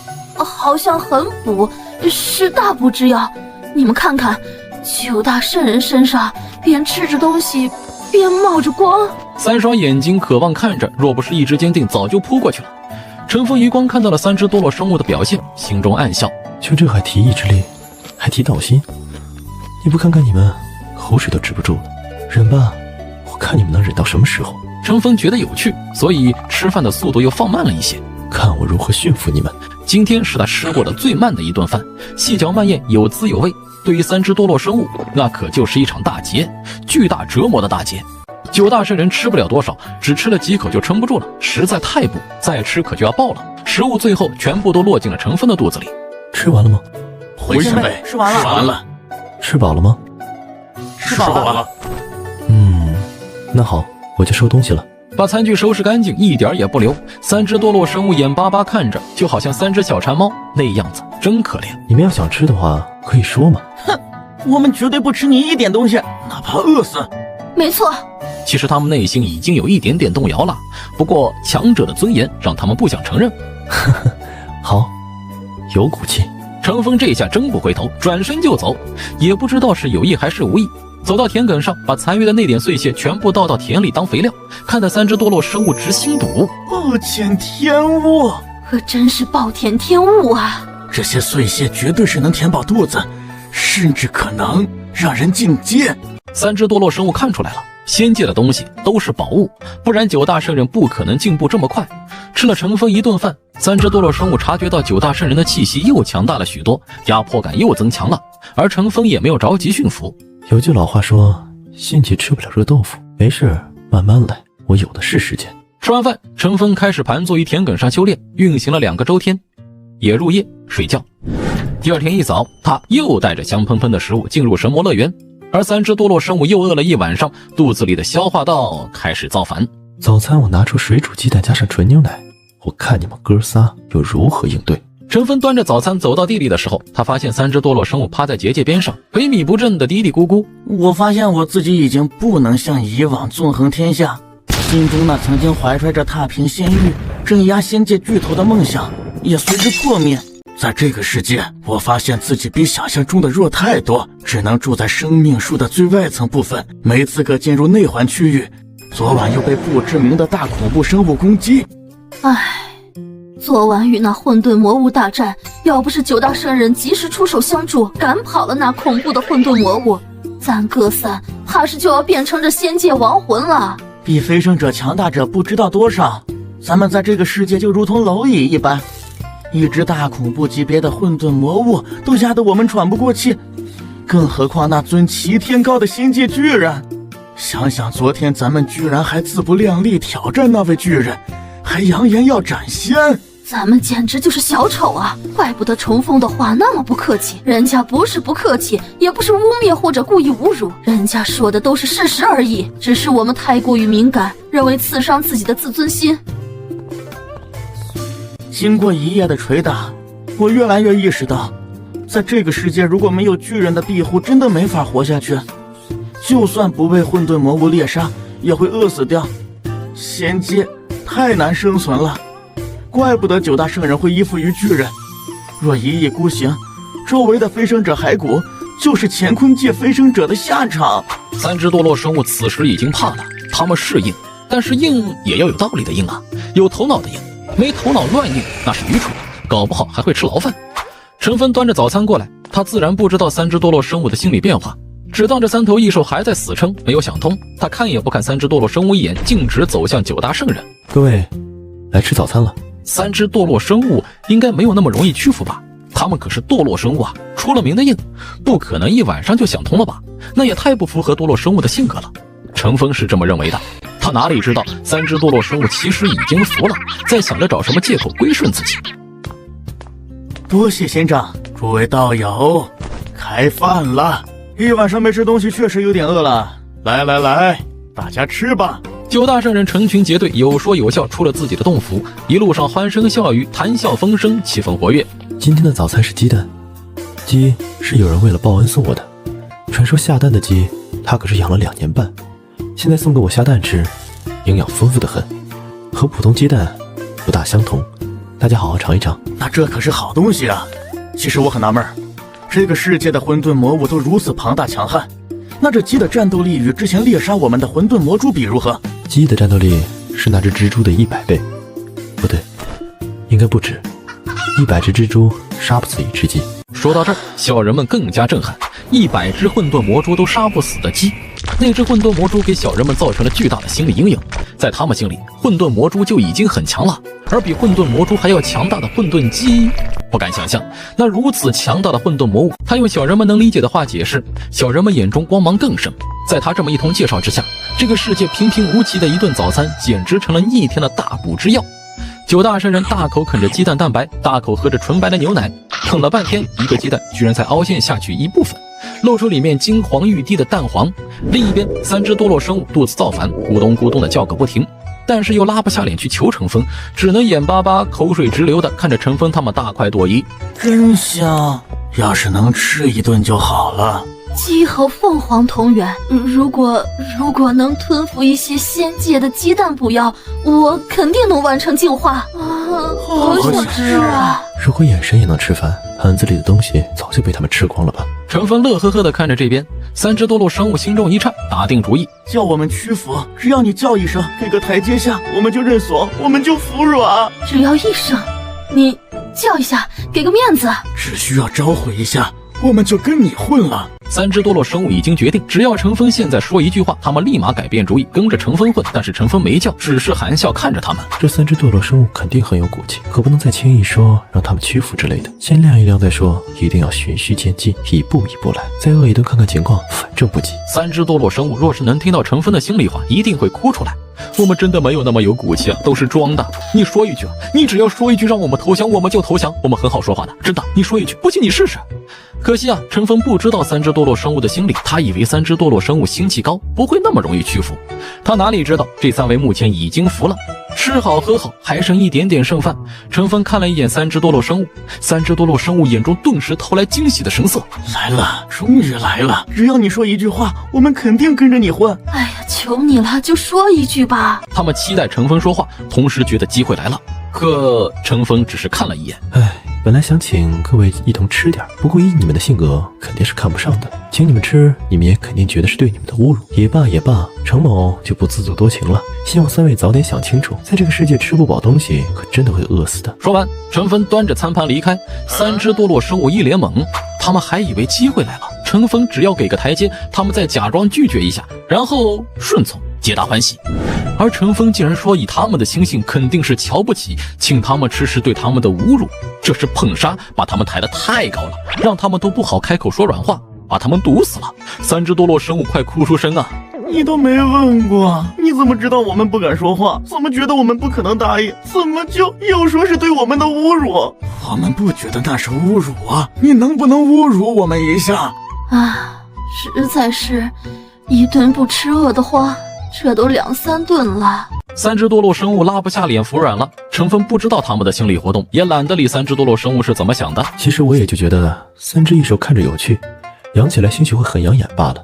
很补，是大补之药。你们看看，九大圣人身上边吃着东西边冒着光。三双眼睛渴望看着，若不是意志坚定，早就扑过去了。陈峰余光看到了三只堕落生物的表现，心中暗笑，就这还提意志力，还提道心，你不看看你们口水都止不住了，忍吧，我看你们能忍到什么时候。陈峰觉得有趣，所以吃饭的速度又放慢了一些，看我如何驯服你们。今天是他吃过的最慢的一顿饭，细嚼慢咽，有滋有味。对于三只堕落生物，那可就是一场大劫，巨大折磨的大劫。九大圣人吃不了多少，只吃了几口就撑不住了，实在太补，再吃可就要爆了。食物最后全部都落进了陈峰的肚子里。吃完了吗？回前辈，吃完了。吃饱了吗？吃饱了。那好，我就收东西了。把餐具收拾干净，一点也不留。三只堕落生物眼巴巴看着，就好像三只小馋猫，那样子真可怜。你们要想吃的话，可以说嘛。哼，我们绝对不吃你一点东西，哪怕饿死。没错。其实他们内心已经有一点点动摇了，不过强者的尊严让他们不想承认。好，有骨气。程峰这下真不回头，转身就走，也不知道是有意还是无意。走到田埂上，把残余的那点碎屑全部倒到田里当肥料，看得三只堕落生物直心堵。暴殄天物，可真是暴殄天物啊！这些碎屑绝对是能填饱肚子，甚至可能让人进阶。三只堕落生物看出来了，仙界的东西都是宝物，不然九大圣人不可能进步这么快。吃了程峰一顿饭，三只堕落生物察觉到九大圣人的气息又强大了许多，压迫感又增强了，而程峰也没有着急驯服。有句老话说，仙界吃不了热豆腐，没事，慢慢来，我有的是时间。吃完饭，程峰开始盘坐于田埂上修炼，运行了2个周天，也入夜睡觉。第二天一早，他又带着香喷喷的食物进入神魔乐园，而三只堕落生物又饿了一晚上，肚子里的消化道开始造反。早餐我拿出水煮鸡蛋加上纯牛奶，我看你们哥仨又如何应对。陈峰端着早餐走到地里的时候，他发现三只堕落生物趴在结界边上，萎靡不振的嘀嘀咕咕。我发现我自己已经不能像以往纵横天下，心中那曾经怀揣着踏平仙域、镇压仙界巨头的梦想也随之破灭。在这个世界，我发现自己比想象中的弱太多，只能住在生命树的最外层部分，没资格进入内环区域。昨晚又被不知名的大恐怖生物攻击。昨晚与那混沌魔物大战，要不是九大圣人及时出手相助，赶跑了那恐怖的混沌魔物，咱哥仨怕是就要变成这仙界亡魂了。比飞升者强大者不知道多少，咱们在这个世界就如同蝼蚁一般，一只大恐怖级别的混沌魔物都压得我们喘不过气，更何况那尊齐天高的仙界巨人。想想昨天咱们居然还自不量力挑战那位巨人，还扬言要斩仙，咱们简直就是小丑啊！怪不得重逢的话那么不客气，人家不是不客气，也不是污蔑或者故意侮辱，人家说的都是事实而已，只是我们太过于敏感，认为刺伤自己的自尊心。经过一夜的捶打，我越来越意识到，在这个世界如果没有巨人的庇护，真的没法活下去，就算不被混沌魔物猎杀，也会饿死掉。仙界太难生存了，怪不得九大圣人会依附于巨人。若一意孤行，周围的飞升者骸骨就是乾坤界飞升者的下场。三只堕落生物此时已经怕了，他们是硬，但是硬也要有道理的硬啊，有头脑的硬，没头脑乱硬那是愚蠢，搞不好还会吃牢饭。陈芬端着早餐过来，他自然不知道三只堕落生物的心理变化，只当这三头异兽还在死撑，没有想通。他看也不看三只堕落生物一眼，径直走向九大圣人。各位，来吃早餐了。三只堕落生物应该没有那么容易屈服吧？他们可是堕落生物啊，出了名的硬，不可能一晚上就想通了吧？那也太不符合堕落生物的性格了。程峰是这么认为的，他哪里知道三只堕落生物其实已经服了，在想着找什么借口归顺自己。多谢仙长，诸位道友，开饭了！一晚上没吃东西，确实有点饿了。来来来，大家吃吧。9大圣人成群结队，有说有笑出了自己的洞府，一路上欢声笑语，谈笑风生，气氛活跃。今天的早餐是鸡蛋，鸡是有人为了报恩送我的。传说下蛋的鸡，他可是养了2年半，现在送给我下蛋吃，营养丰富的很，和普通鸡蛋不大相同。大家好好尝一尝。那这可是好东西啊！其实我很纳闷，这个世界的混沌魔物都如此庞大强悍，那这鸡的战斗力与之前猎杀我们的混沌魔蛛比如何？鸡的战斗力是那只蜘蛛的100倍，不对，应该不止。100只蜘蛛杀不死1只鸡。说到这儿，小人们更加震撼，100只混沌魔蛛都杀不死的鸡。那只混沌魔蛛给小人们造成了巨大的心理阴影，在他们心里，混沌魔蛛就已经很强了，而比混沌魔蛛还要强大的混沌鸡，不敢想象。那如此强大的混沌魔物，他用小人们能理解的话解释，小人们眼中光芒更盛。在他这么一通介绍之下，这个世界平平无奇的一顿早餐，简直成了逆天的大补之药。9大圣人大口啃着鸡蛋蛋白，大口喝着纯白的牛奶，啃了半天，一个鸡蛋居然才凹陷下去一部分，露出里面金黄欲滴的蛋黄。另一边，3只堕落生物肚子造反，咕咚咕咚的叫个不停，但是又拉不下脸去求陈峰，只能眼巴巴口水直流的看着陈峰他们大快朵颐。真香，要是能吃一顿就好了。鸡和凤凰同源，如果能吞服一些仙界的鸡蛋补药，我肯定能完成进化啊！好想吃啊！如果眼神也能吃饭，盘子里的东西早就被他们吃光了吧？陈峰乐呵呵地看着这边，3只堕落生物心中一颤，打定主意，叫我们屈服，只要你叫一声，给个台阶下，我们就认怂，我们就服软。只要一声，你叫一下，给个面子，只需要召回一下，我们就跟你混了。3只堕落生物已经决定，只要陈峰现在说一句话，他们立马改变主意，跟着陈峰混。但是陈峰没叫，只是含笑看着他们。这3只堕落生物肯定很有骨气，可不能再轻易说让他们屈服之类的，先晾一晾再说，一定要循序渐进，一步一步来，再饿一顿看看情况，反正不急。3只堕落生物若是能听到陈峰的心里话，一定会哭出来。我们真的没有那么有骨气啊，都是装的。你说一句，你只要说一句让我们投降，我们就投降。我们很好说话的，真的。你说一句，不信你试试。可惜啊，陈峰不知道3只堕落生物的心理，他以为3只堕落生物心气高，不会那么容易屈服。他哪里知道，这3位目前已经服了，吃好喝好，还剩一点点剩饭。陈峰看了一眼3只堕落生物，3只堕落生物眼中顿时透来惊喜的神色。来了，终于来了！只要你说一句话，我们肯定跟着你混。哎呀，求你了，就说一句吧。他们期待陈峰说话，同时觉得机会来了。可陈峰只是看了一眼。本来想请各位一同吃点，不过以你们的性格肯定是看不上的，请你们吃，你们也肯定觉得是对你们的侮辱。也罢也罢，程某就不自作多情了。希望3位早点想清楚，在这个世界吃不饱东西，可真的会饿死的。说完，陈峰端着餐盘离开，3只堕落生物一脸懵，他们还以为机会来了，陈峰只要给个台阶，他们再假装拒绝一下，然后顺从，皆大欢喜。而陈峰竟然说以他们的心性肯定是瞧不起，请他们吃是对他们的侮辱，这是捧杀，把他们抬得太高了，让他们都不好开口说软话，把他们毒死了。3只堕落生物快哭出声啊！你都没问过，你怎么知道我们不敢说话？怎么觉得我们不可能答应？怎么就又说是对我们的侮辱？我们不觉得那是侮辱啊！你能不能侮辱我们一下？啊，实在是一顿不吃饿得慌，这都2、3顿了。3只堕落生物拉不下脸服软了，陈峰不知道他们的心理活动，也懒得理3只堕落生物是怎么想的。其实我也就觉得3只异兽看着有趣，养起来兴许会很养眼罢了，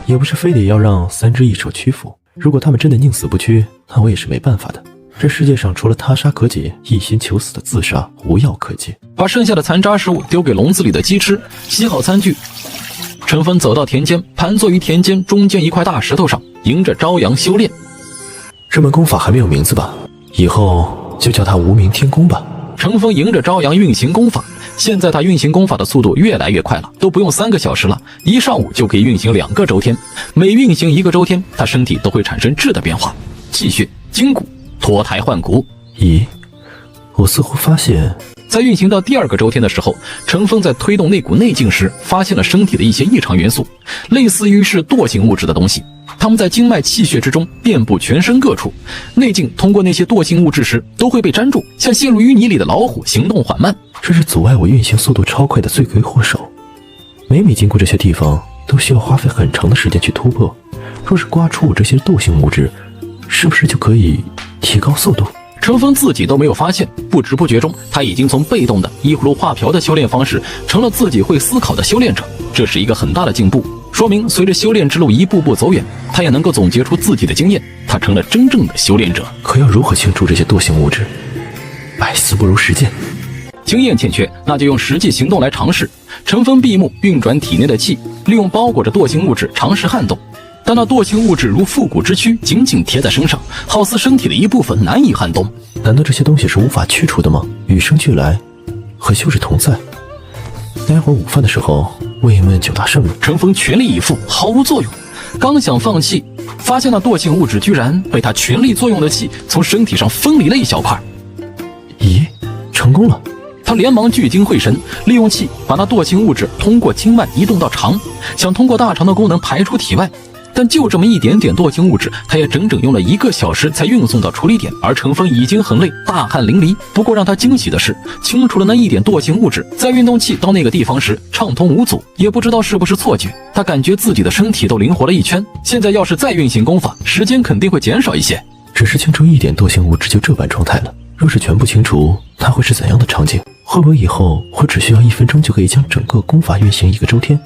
也不是非得要让3只异兽屈服。如果他们真的宁死不屈，那我也是没办法的。这世界上除了他杀可解，一心求死的自杀无药可解。把剩下的残渣食物丢给笼子里的鸡吃，洗好餐具，陈峰走到田间，盘坐于田间中间一块大石头上，迎着朝阳修炼。这门功法还没有名字吧？以后就叫它无名天功吧。陈峰迎着朝阳运行功法，现在他运行功法的速度越来越快了，都不用3个小时了，一上午就可以运行2个周天。每运行1个周天，他身体都会产生质的变化，气血、筋骨脱胎换骨。咦，我似乎发现在运行到第2个周天的时候，陈峰在推动那股内劲时，发现了身体的一些异常元素，类似于是惰性物质的东西。它们在经脉气血之中遍布全身各处，内劲通过那些惰性物质时都会被粘住，像陷入淤泥里的老虎，行动缓慢。这是阻碍我运行速度超快的罪魁祸首。每经过这些地方，都需要花费很长的时间去突破。若是刮出我这些惰性物质，是不是就可以提高速度？陈峰自己都没有发现，不知不觉中，他已经从被动的依葫芦画瓢的修炼方式，成了自己会思考的修炼者。这是一个很大的进步，说明随着修炼之路一步步走远，他也能够总结出自己的经验，他成了真正的修炼者。可要如何清除这些惰性物质？百思不如实践。经验欠缺，那就用实际行动来尝试。陈峰闭目运转体内的气，利用包裹着惰性物质尝试撼动。但那惰性物质如复古之躯，紧紧贴在身上，好似身体的一部分，难以撼动。难道这些东西是无法去除的吗？与生俱来，和修士同在。待会儿午饭的时候，问一问9大圣人。陈峰全力以赴，毫无作用。刚想放弃，发现那惰性物质居然被他全力作用的气从身体上分离了一小块。咦，成功了！他连忙聚精会神，利用气把那惰性物质通过经脉移动到肠，想通过大肠的功能排出体外。但就这么一点点惰性物质，他也整整用了1个小时才运送到处理点，而陈峰已经很累，大汗淋漓。不过让他惊喜的是，清除了那一点惰性物质，在运动器到那个地方时畅通无阻。也不知道是不是错觉，他感觉自己的身体都灵活了一圈。现在要是再运行功法，时间肯定会减少一些。只是清除一点惰性物质就这般状态了，若是全部清除，它会是怎样的场景？会不会以后我只需要1分钟就可以将整个功法运行1个周天，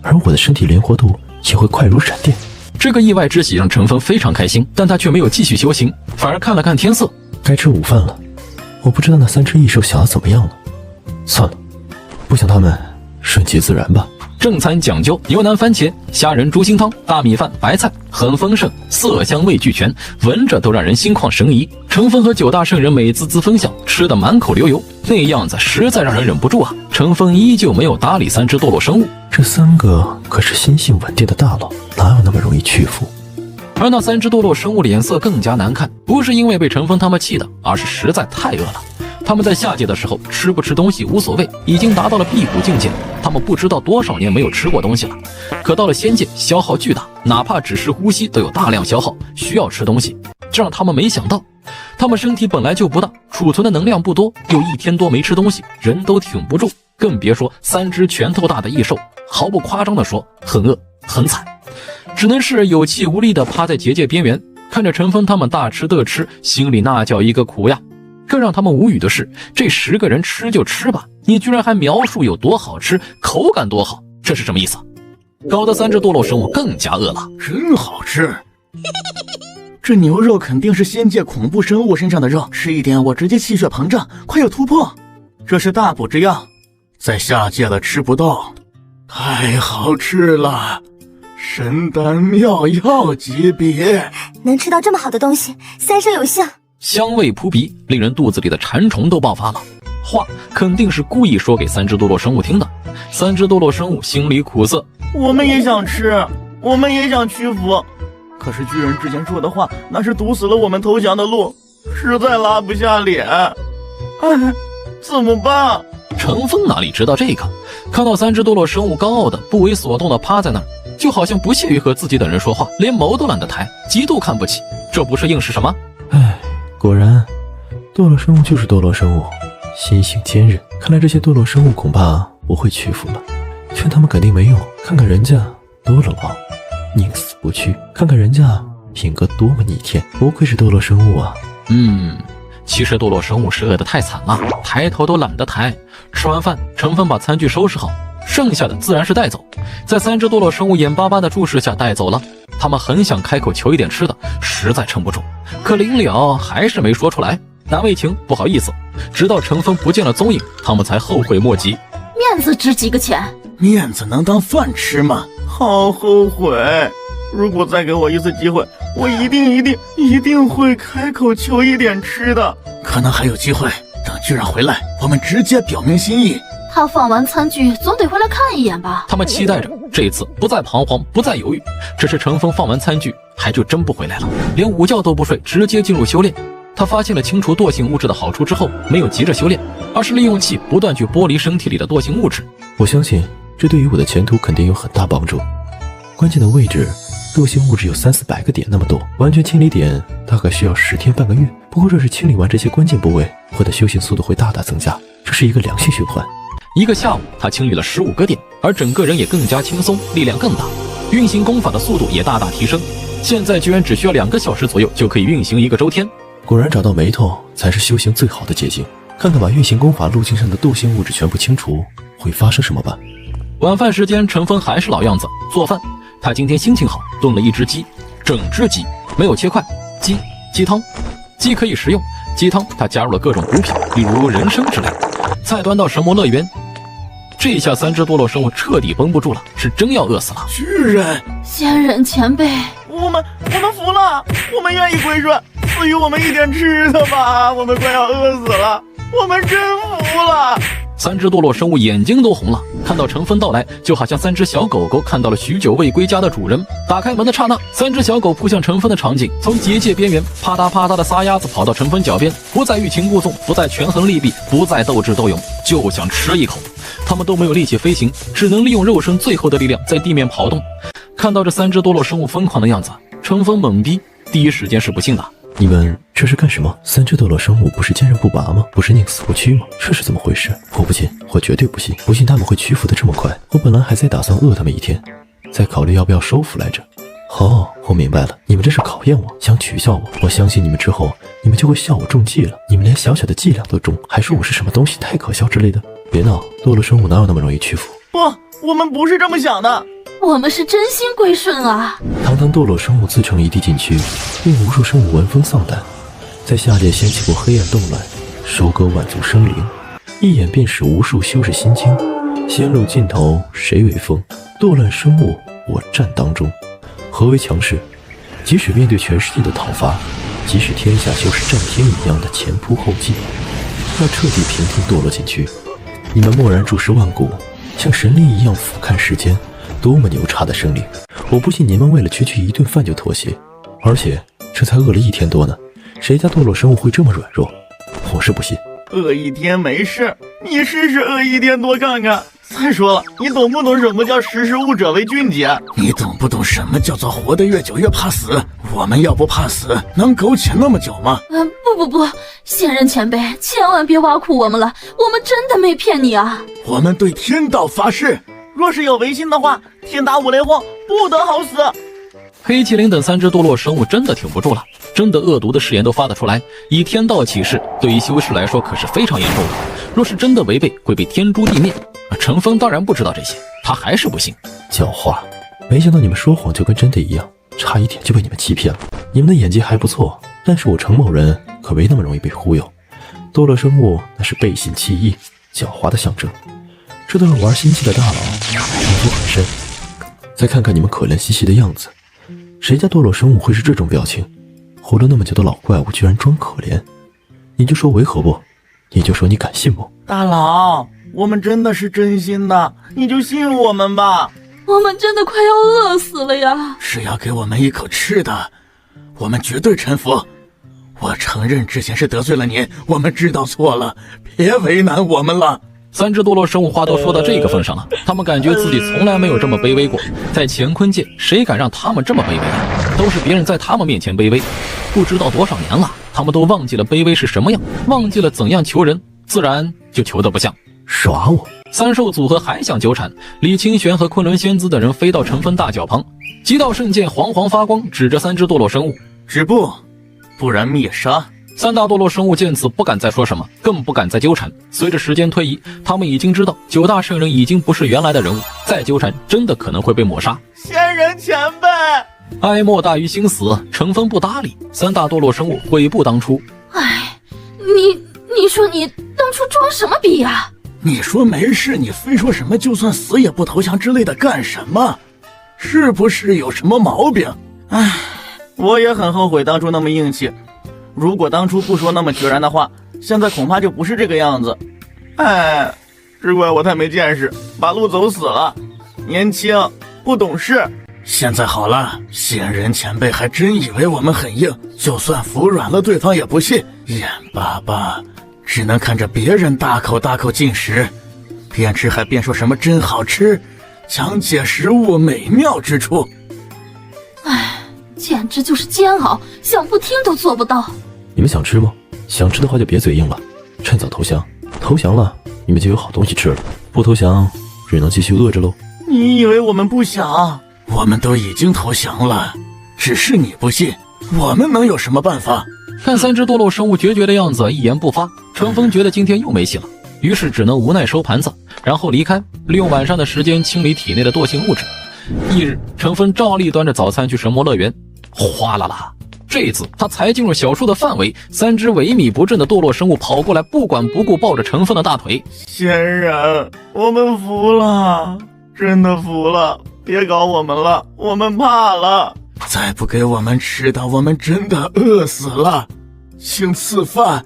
而我的身体灵活度也会快如闪电？这个意外之喜让陈峰非常开心，但他却没有继续修行，反而看了看天色，该吃午饭了。我不知道那3只异兽想得怎么样了，算了，不想他们，顺其自然吧。正餐讲究，牛腩番茄、虾仁猪心汤、大米饭、白菜，很丰盛，色香味俱全，闻着都让人心旷神怡。陈峰和9大圣人美滋滋分享，吃得满口流油，那样子实在让人忍不住啊。陈峰依旧没有搭理3只堕落生物，这3个可是心性稳定的大佬，哪有那么容易屈服？而那3只堕落生物脸色更加难看，不是因为被陈峰他们气的，而是实在太饿了。他们在下界的时候吃不吃东西无所谓，已经达到了辟谷境界，他们不知道多少年没有吃过东西了。可到了仙界，消耗巨大，哪怕只是呼吸都有大量消耗，需要吃东西。这让他们没想到，他们身体本来就不大，储存的能量不多，又1天多没吃东西，人都挺不住，更别说3只拳头大的异兽。毫不夸张地说，很饿很惨，只能是有气无力地趴在结界边缘，看着陈峰他们大吃特吃，心里那叫一个苦呀。更让他们无语的是，这10个人吃就吃吧，你居然还描述有多好吃，口感多好，这是什么意思？搞得3只堕落生物更加饿了。真好吃！这牛肉肯定是仙界恐怖生物身上的肉，吃一点我直接气血膨胀，快有突破。这是大补之药，在下界了吃不到，太好吃了，神丹妙药级别。能吃到这么好的东西，3生有幸。香味扑鼻，令人肚子里的馋虫都爆发了。话肯定是故意说给3只堕落生物听的。3只堕落生物心里苦涩，我们也想吃，我们也想屈服，可是巨人之前说的话，那是堵死了我们投降的路，实在拉不下脸。哎，怎么办？陈峰哪里知道这个？看到3只堕落生物高傲的不为所动的趴在那儿，就好像不屑于和自己等人说话，连眸都懒得抬，极度看不起。这不是应是什么？哎，果然，堕落生物就是堕落生物，心性坚韧。看来这些堕落生物恐怕不会屈服了。劝他们肯定没用，看看人家多冷傲，宁死不屈。看看人家品格多么逆天，不愧是堕落生物啊。其实堕落生物是饿得太惨了，抬头都懒得抬。吃完饭，陈峰把餐具收拾好，剩下的自然是带走。在3只堕落生物眼巴巴的注视下带走了。他们很想开口求一点吃的，实在撑不住，可临了还是没说出来，难为情，不好意思。直到陈峰不见了踪影，他们才后悔莫及。面子值几个钱？面子能当饭吃吗？好后悔！如果再给我一次机会，我一定会开口求一点吃的。可能还有机会，等巨人回来，我们直接表明心意。他放完餐具总得回来看一眼吧。他们期待着这次不再彷徨，不再犹豫。只是陈峰放完餐具还就真不回来了，连午觉都不睡，直接进入修炼。他发现了清除惰性物质的好处之后，没有急着修炼，而是利用气不断去剥离身体里的惰性物质。我相信这对于我的前途肯定有很大帮助。关键的位置，惰性物质有300-400个点那么多，完全清理点大概需要10天半个月。不过若是清理完这些关键部位，我的修行速度会大大增加，这是一个良性循环。一个下午，他清理了15个点，而整个人也更加轻松，力量更大，运行功法的速度也大大提升。现在居然只需要2个小时左右就可以运行1个周天。果然找到眉头才是修行最好的捷径。看看把运行功法路径上的惰性物质全部清除会发生什么吧。晚饭时间，陈峰还是老样子做饭。他今天心情好，炖了一只鸡，整只鸡，没有切块。鸡汤，鸡可以食用，鸡汤他加入了各种补品，例如人参之类。菜端到神魔乐园，这下3只堕落生物彻底绷不住了，是真要饿死了。巨人，仙人前辈，我们服了，我们愿意归顺，赐予我们一点吃的吧，我们快要饿死了，我们真服了。3只堕落生物眼睛都红了，看到陈峰到来，就好像3只小狗狗看到了许久未归家的主人。打开门的刹那，3只小狗扑向陈峰的场景，从结界边缘啪嗒啪嗒的撒丫子跑到陈峰脚边，不再欲擒故纵，不再权衡利弊，不再斗智斗勇，就想吃一口。他们都没有力气飞行，只能利用肉身最后的力量在地面跑动。看到这3只堕落生物疯狂的样子，陈峰懵逼，第一时间是不信的。你们这是干什么？3只堕落生物不是坚韧不拔吗？不是宁死不屈吗？这是怎么回事？我不信，我绝对不信，不信他们会屈服的这么快。我本来还在打算饿他们一天，再考虑要不要收服来着。哦，我明白了，你们这是考验我，想取笑我。我相信你们之后，你们就会笑我中计了。你们连小小的伎俩都中，还说我是什么东西太可笑之类的。别闹，堕落生物哪有那么容易屈服？不，我们不是这么想的。我们是真心归顺啊！堂堂堕落生物自成一地禁区，令无数生物闻风丧胆，在下界掀起过黑暗动乱，收割万族生灵，一眼便使无数修士心惊。仙路尽头谁为锋？堕乱生物我战当中。何为强势？即使面对全世界的讨伐，即使天下修士战天一样的前仆后继，要彻底平定堕落禁区，你们蓦然注视万古，像神灵一样俯瞰世间，多么牛叉的生灵！我不信你们为了区区一顿饭就妥协，而且这才饿了1天多呢，谁家堕落生物会这么软弱？我是不信。饿1天没事，你试试饿1天多看看。再说了，你懂不懂什么叫识时务者为俊杰？你懂不懂什么叫做活得越久越怕死？我们要不怕死，能苟且那么久吗？不，仙人前辈，千万别挖苦我们了，我们真的没骗你啊！我们对天道发誓，若是有违心的话，天打五雷轰，不得好死。黑麒麟等3只堕落生物真的挺不住了，真的恶毒的誓言都发得出来，以天道起誓，对于修士来说可是非常严重的，若是真的违背，会被天诛地灭。陈峰当然不知道这些，他还是不信。狡猾，没想到你们说谎就跟真的一样，差一点就被你们欺骗了。你们的演技还不错，但是我程某人可没那么容易被忽悠。堕落生物那是背信弃义、狡猾的象征，这都是玩心机的大佬，城府很深。再看看你们可怜兮兮的样子，谁家堕落生物会是这种表情？活了那么久的老怪物居然装可怜，你就说违和不？你就说你敢信不？大佬，我们真的是真心的，你就信我们吧。我们真的快要饿死了呀！是要给我们一口吃的，我们绝对臣服。我承认之前是得罪了您，我们知道错了，别为难我们了。3只堕落生物话都说到这个份上了，他们感觉自己从来没有这么卑微过。在乾坤界，谁敢让他们这么卑微啊？都是别人在他们面前卑微。不知道多少年了，他们都忘记了卑微是什么样，忘记了怎样求人，自然就求得不像。耍我！3兽组合还想纠缠，李清玄和昆仑仙姿等人飞到陈峰大脚旁，极道圣剑黄黄发光，指着3只堕落生物，止步，不然灭杀。3大堕落生物见此不敢再说什么，更不敢再纠缠。随着时间推移，他们已经知道9大圣人已经不是原来的人物，再纠缠真的可能会被抹杀。仙人前辈，哀莫大于心死，陈峰不搭理3大堕落生物，悔不当初。哎，你说你当初装什么逼呀？你说没事，你非说什么就算死也不投降之类的干什么？是不是有什么毛病？唉，我也很后悔当初那么硬气。如果当初不说那么决然的话，现在恐怕就不是这个样子。哎，只怪我太没见识，把路走死了。年轻不懂事，现在好了，仙人前辈还真以为我们很硬，就算服软了，对方也不信。眼巴巴，只能看着别人大口大口进食，边吃还边说什么真好吃，讲解食物美妙之处。唉，简直就是煎熬，想不听都做不到。你们想吃吗？想吃的话就别嘴硬了，趁早投降。投降了，你们就有好东西吃了；不投降，只能继续饿着喽。你以为我们不想？我们都已经投降了，只是你不信，我们能有什么办法？看三只堕落生物决绝的样子，一言不发。程峰觉得今天又没戏了，于是只能无奈收盘子，然后离开，利用晚上的时间清理体内的惰性物质。翌日，程峰照例端着早餐去神魔乐园，哗啦啦，这次他才进入小树的范围，三只萎靡不振的堕落生物跑过来，不管不顾，抱着程峰的大腿。仙人，我们服了，真的服了，别搞我们了，我们怕了。再不给我们吃的，我们真的饿死了。请赐饭，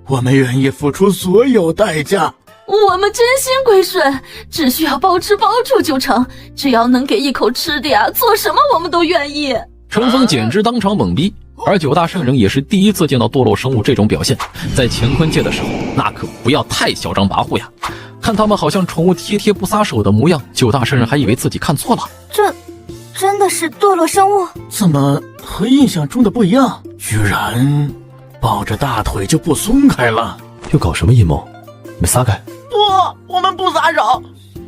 我们愿意付出所有代价。我们真心归顺，只需要包吃包住就成，只要能给一口吃的呀，做什么我们都愿意。程峰简直当场懵逼，而九大圣人也是第一次见到堕落生物这种表现，在乾坤界的时候，那可不要太嚣张跋扈呀。看他们好像宠物贴贴不撒手的模样，九大圣人还以为自己看错了。这真的是堕落生物？怎么和印象中的不一样？居然抱着大腿就不松开了。又搞什么阴谋？你们撒开！不，我们不撒手。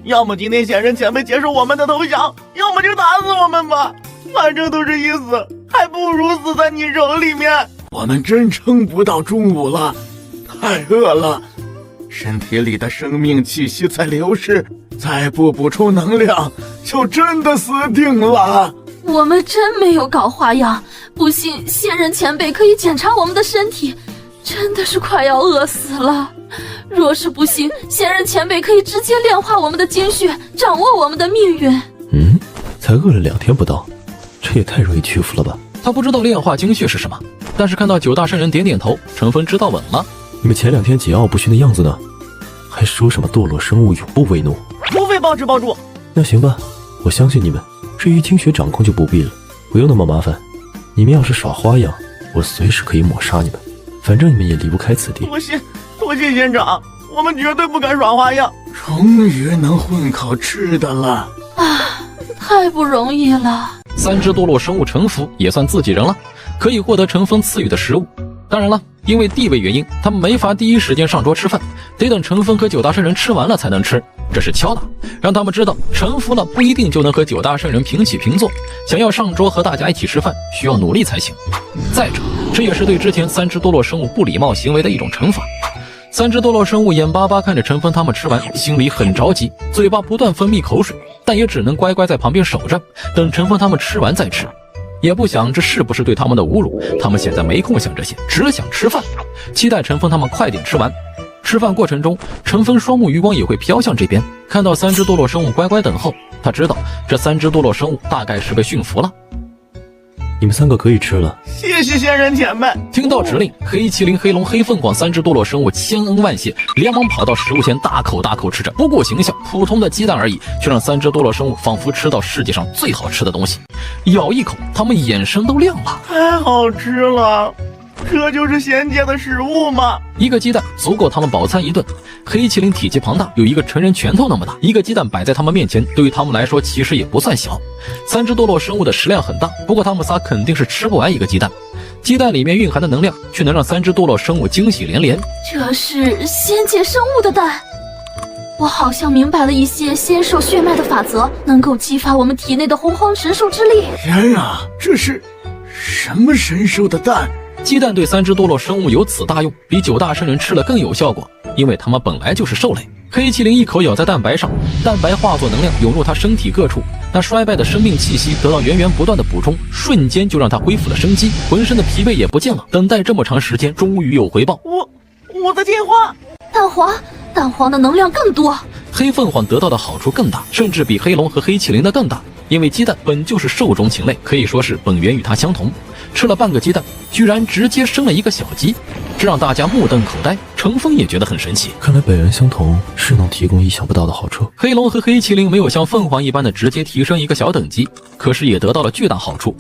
要么今天仙人前辈接受我们的投降，要么就打死我们吧，反正都是一死，还不如死在你手里面。我们真撑不到中午了，太饿了，身体里的生命气息在流失，再不补充能量，就真的死定了。我们真没有搞花样，不信仙人前辈可以检查我们的身体，真的是快要饿死了。若是不信，仙人前辈可以直接炼化我们的精血，掌握我们的命运。才饿了2天不到，这也太容易屈服了吧？他不知道炼化精血是什么，但是看到九大圣人点点头，程峰知道稳了。你们前2天桀骜不驯的样子呢，还说什么堕落生物永不为奴？除非包吃包住。那行吧，我相信你们。至于精血掌控就不必了，不用那么麻烦。你们要是耍花样，我随时可以抹杀你们，反正你们也离不开此地。多谢仙长，我们绝对不敢耍花样。终于能混口吃的了啊，太不容易了。三只堕落生物臣服，也算自己人了，可以获得程峰赐予的食物。当然了，因为地位原因，他们没法第一时间上桌吃饭，得等程峰和九大圣人吃完了才能吃。这是敲打，让他们知道臣服了不一定就能和九大圣人平起平坐，想要上桌和大家一起吃饭，需要努力才行。再者，这也是对之前三只堕落生物不礼貌行为的一种惩罚。三只堕落生物眼巴巴看着陈峰他们吃完，心里很着急，嘴巴不断分泌口水，但也只能乖乖在旁边守着，等陈峰他们吃完再吃。也不想这是不是对他们的侮辱，他们现在没空想这些，只想吃饭，期待陈峰他们快点吃完。吃饭过程中，陈峰双目余光也会飘向这边，看到三只堕落生物乖乖等候，他知道这三只堕落生物大概是被驯服了。你们3个可以吃了。谢谢仙人前辈。听到指令，黑麒麟、黑龙、黑凤凰三只堕落生物千恩万谢，连忙跑到食物前大口大口吃着，不顾形象，普通的鸡蛋而已，却让三只堕落生物仿佛吃到世界上最好吃的东西。咬一口，他们眼神都亮了。太好吃了，这就是仙界的食物吗？一个鸡蛋足够他们饱餐一顿。黑麒麟体积庞大，有一个成人拳头那么大，一个鸡蛋摆在他们面前，对于他们来说其实也不算小。三只堕落生物的食量很大，不过他们仨肯定是吃不完一个鸡蛋。鸡蛋里面蕴含的能量，却能让三只堕落生物惊喜连连。这是仙界生物的蛋，我好像明白了一些仙兽血脉的法则，能够激发我们体内的洪荒神兽之力。天啊，这是什么神兽的蛋？鸡蛋对三只堕落生物有此大用，比九大圣人吃了更有效果，因为他们本来就是兽类。黑麒麟一口咬在蛋白上，蛋白化作能量涌入他身体各处，那衰败的生命气息得到源源不断的补充，瞬间就让他恢复了生机，浑身的疲惫也不见了。等待这么长时间，终于有回报。我的进化，蛋黄的能量更多。黑凤凰得到的好处更大，甚至比黑龙和黑麒麟的更大，因为鸡蛋本就是兽中禽类，可以说是本源与它相同。吃了半个鸡蛋，居然直接生了一个小鸡。这让大家目瞪口呆。程峰也觉得很神奇，看来本源相同是能提供意想不到的好处。黑龙和黑麒麟没有像凤凰一般的直接提升一个小等级，可是也得到了巨大好处。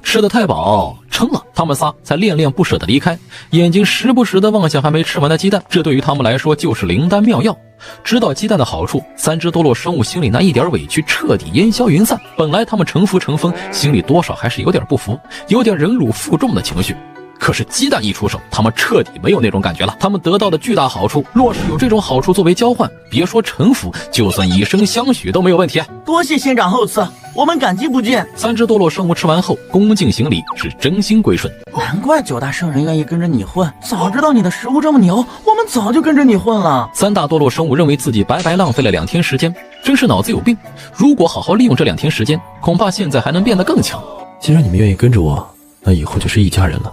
吃得太饱，撑了，他们仨才恋恋不舍地离开，眼睛时不时地望向还没吃完的鸡蛋，这对于他们来说就是灵丹妙药。知道鸡蛋的好处，三只多洛生物心里那一点委屈彻底烟消云散。本来他们臣服程峰，心里多少还是有点不服，有点忍辱负重的情绪。可是鸡蛋一出手，他们彻底没有那种感觉了。他们得到的巨大好处，若是有这种好处作为交换，别说臣服，就算以身相许都没有问题。多谢仙长厚赐，我们感激不尽。三只多洛生物吃完后，恭敬行礼，是真心归顺。难怪9大圣人愿意跟着你混，早知道你的食物这么牛，我们早就跟着你混了。三大多洛生物认为自己白白浪费了2天时间，真是脑子有病。如果好好利用这2天时间，恐怕现在还能变得更强。既然你们愿意跟着我，那以后就是一家人了。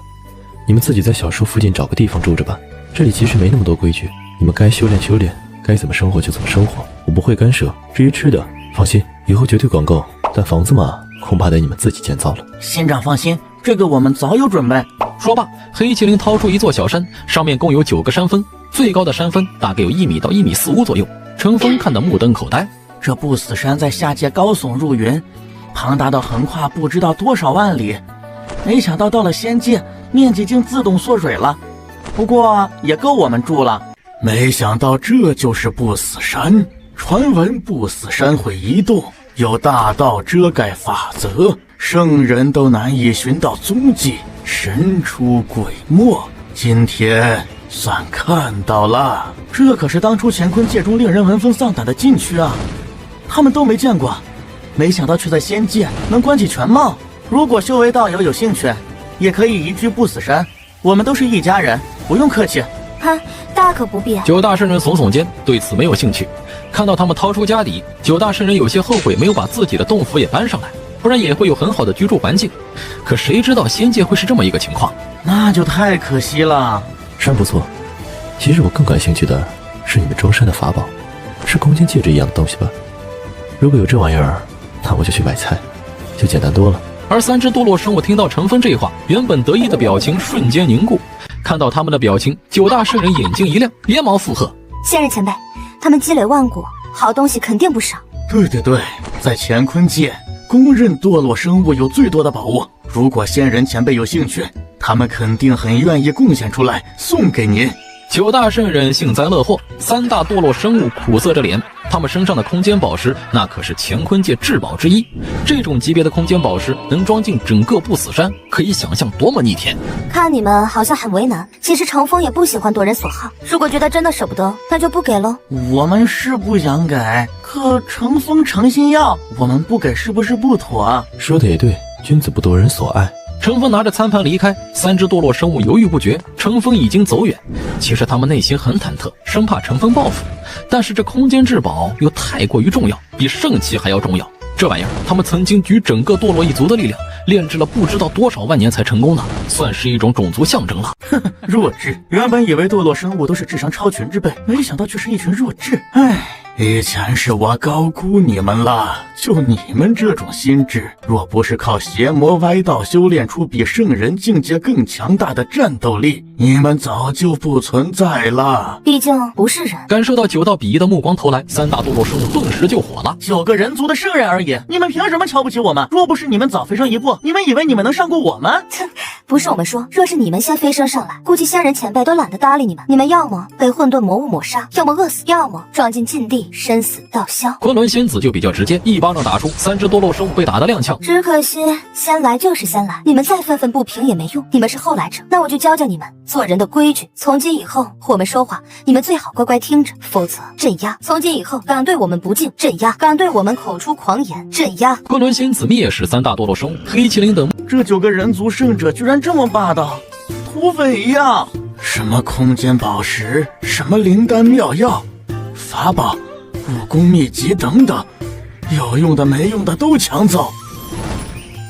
你们自己在小树附近找个地方住着吧，这里其实没那么多规矩，你们该修炼修炼，该怎么生活就怎么生活，我不会干涉。至于吃的，放心，以后绝对管够，但房子嘛，恐怕得你们自己建造了。仙长放心，这个我们早有准备。说罢，黑麒麟掏出一座小山，上面共有9个山峰，最高的山峰大概有1米到1米4五左右。程峰看得目瞪口呆，这不死山在下界高耸入云，庞大到横跨不知道多少万里，没想到到了仙界，面积竟自动缩水了，不过也够我们住了。没想到这就是不死山，传闻不死山会移动，有大道遮盖法则，圣人都难以寻到踪迹，神出鬼没。今天算看到了，这可是当初乾坤界中令人闻风丧胆的禁区啊，他们都没见过，没想到却在仙界能观其全貌。如果修为道友有兴趣，也可以移居不死山，我们都是一家人，不用客气。哈，大可不必。9大圣人耸耸肩，对此没有兴趣。看到他们掏出家底，9大圣人有些后悔没有把自己的洞府也搬上来，不然也会有很好的居住环境。可谁知道仙界会是这么一个情况，那就太可惜了。山不错，其实我更感兴趣的是你们装山的法宝，是空间戒指一样的东西吧？如果有这玩意儿，那我就去买菜，就简单多了。而3只多洛生物听到程峰这话，原本得意的表情瞬间凝固。看到他们的表情，9大圣人眼睛一亮，连忙附和：仙人前辈，他们积累万古，好东西肯定不少。对，在乾坤界公认堕落生物有最多的宝物，如果仙人前辈有兴趣，他们肯定很愿意贡献出来送给您。9大圣人幸灾乐祸，3大堕落生物苦涩着脸。他们身上的空间宝石，那可是乾坤界至宝之一。这种级别的空间宝石能装进整个不死山，可以想象多么逆天。看你们好像很为难，其实程峰也不喜欢夺人所好。如果觉得真的舍不得，那就不给喽。我们是不想给，可程峰诚心要，我们不给是不是不妥？说的也对，君子不夺人所爱。程峰拿着餐盘离开，3只堕落生物犹豫不决。程峰已经走远，其实他们内心很忐忑，生怕程峰报复。但是这空间至宝又太过于重要，比圣器还要重要。这玩意儿，他们曾经举整个堕落一族的力量炼制了不知道多少万年才成功呢，算是一种种族象征了。弱智！原本以为堕落生物都是智商超群之辈，没想到却是一群弱智。唉。以前是我高估你们了，就你们这种心智，若不是靠邪魔歪道修炼出比圣人境界更强大的战斗力，你们早就不存在了。毕竟不是人。感受到9道鄙夷的目光投来，3大堕落生物顿时就火了。9个人族的圣人而已，你们凭什么瞧不起我们？若不是你们早飞升一步，你们以为你们能上过我们？不是我们说，若是你们先飞升上来，估计仙人前辈都懒得搭理你们。你们要么被混沌魔物抹杀，要么饿死，要么撞进禁地，生死道消。昆仑仙子就比较直接，一巴掌打出，3只堕落生物被打得踉跄。只可惜先来就是先来，你们再愤愤不平也没用，你们是后来者，那我就教教你们做人的规矩。从今以后我们说话，你们最好乖乖听着，否则镇压。从今以后敢对我们不敬，镇压；敢对我们口出狂言，镇压。昆仑仙子蔑视3大堕落生物，黑麒麟等这9个人族圣者居然这么霸道，土匪一样。什么空间宝石，什么灵丹妙药、法宝、武功秘籍等等，有用的没用的都抢走。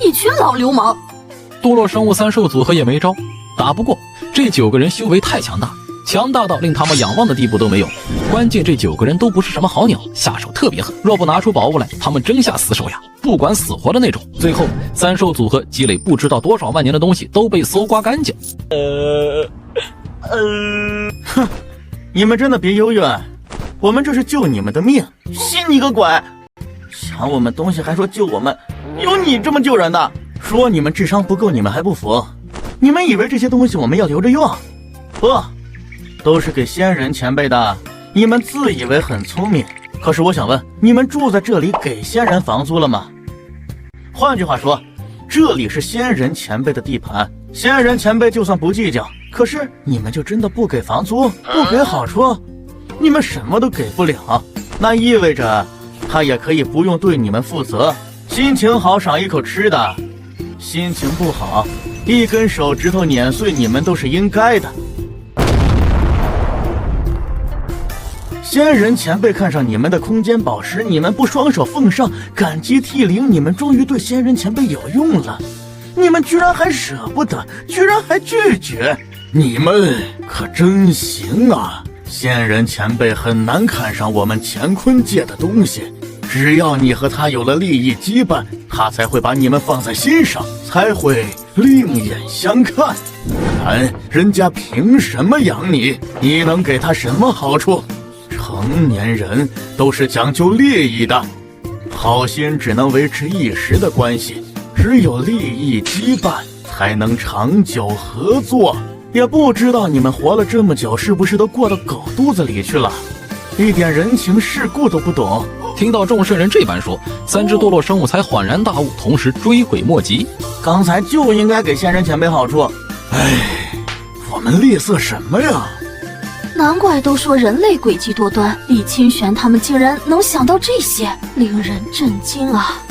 一群老流氓！堕落生物3兽组合也没招，打不过。这9个人修为太强大，强大到令他们仰望的地步都没有。关键这9个人都不是什么好鸟，下手特别狠。若不拿出宝物来，他们真下死手呀，不管死活的那种。最后3兽组合积累不知道多少万年的东西都被搜刮干净。哼，你们真的别幽怨，我们这是救你们的命。信你个鬼！抢我们东西还说救我们，有你这么救人的？说你们智商不够，你们还不服？你们以为这些东西我们要留着用？不，都是给仙人前辈的。你们自以为很聪明，可是我想问，你们住在这里给仙人房租了吗？换句话说，这里是仙人前辈的地盘，仙人前辈就算不计较，可是你们就真的不给房租，不给好处，你们什么都给不了，那意味着他也可以不用对你们负责，心情好赏一口吃的，心情不好一根手指头碾碎你们都是应该的。仙人前辈看上你们的空间宝石，你们不双手奉上，感激涕零，你们终于对仙人前辈有用了，你们居然还舍不得，居然还拒绝，你们可真行啊！仙人前辈很难看上我们乾坤界的东西，只要你和他有了利益羁绊，他才会把你们放在心上，才会另眼相看。不然人家凭什么养你？你能给他什么好处？成年人都是讲究利益的，好心只能维持一时的关系，只有利益羁绊才能长久合作。也不知道你们活了这么久，是不是都过到狗肚子里去了，一点人情世故都不懂。听到众圣人这般说，三只堕落生物才恍然大悟，同时追悔莫及。刚才就应该给仙人前辈好处。哎，我们吝啬什么呀？难怪都说人类诡计多端，李清玄他们竟然能想到这些，令人震惊啊！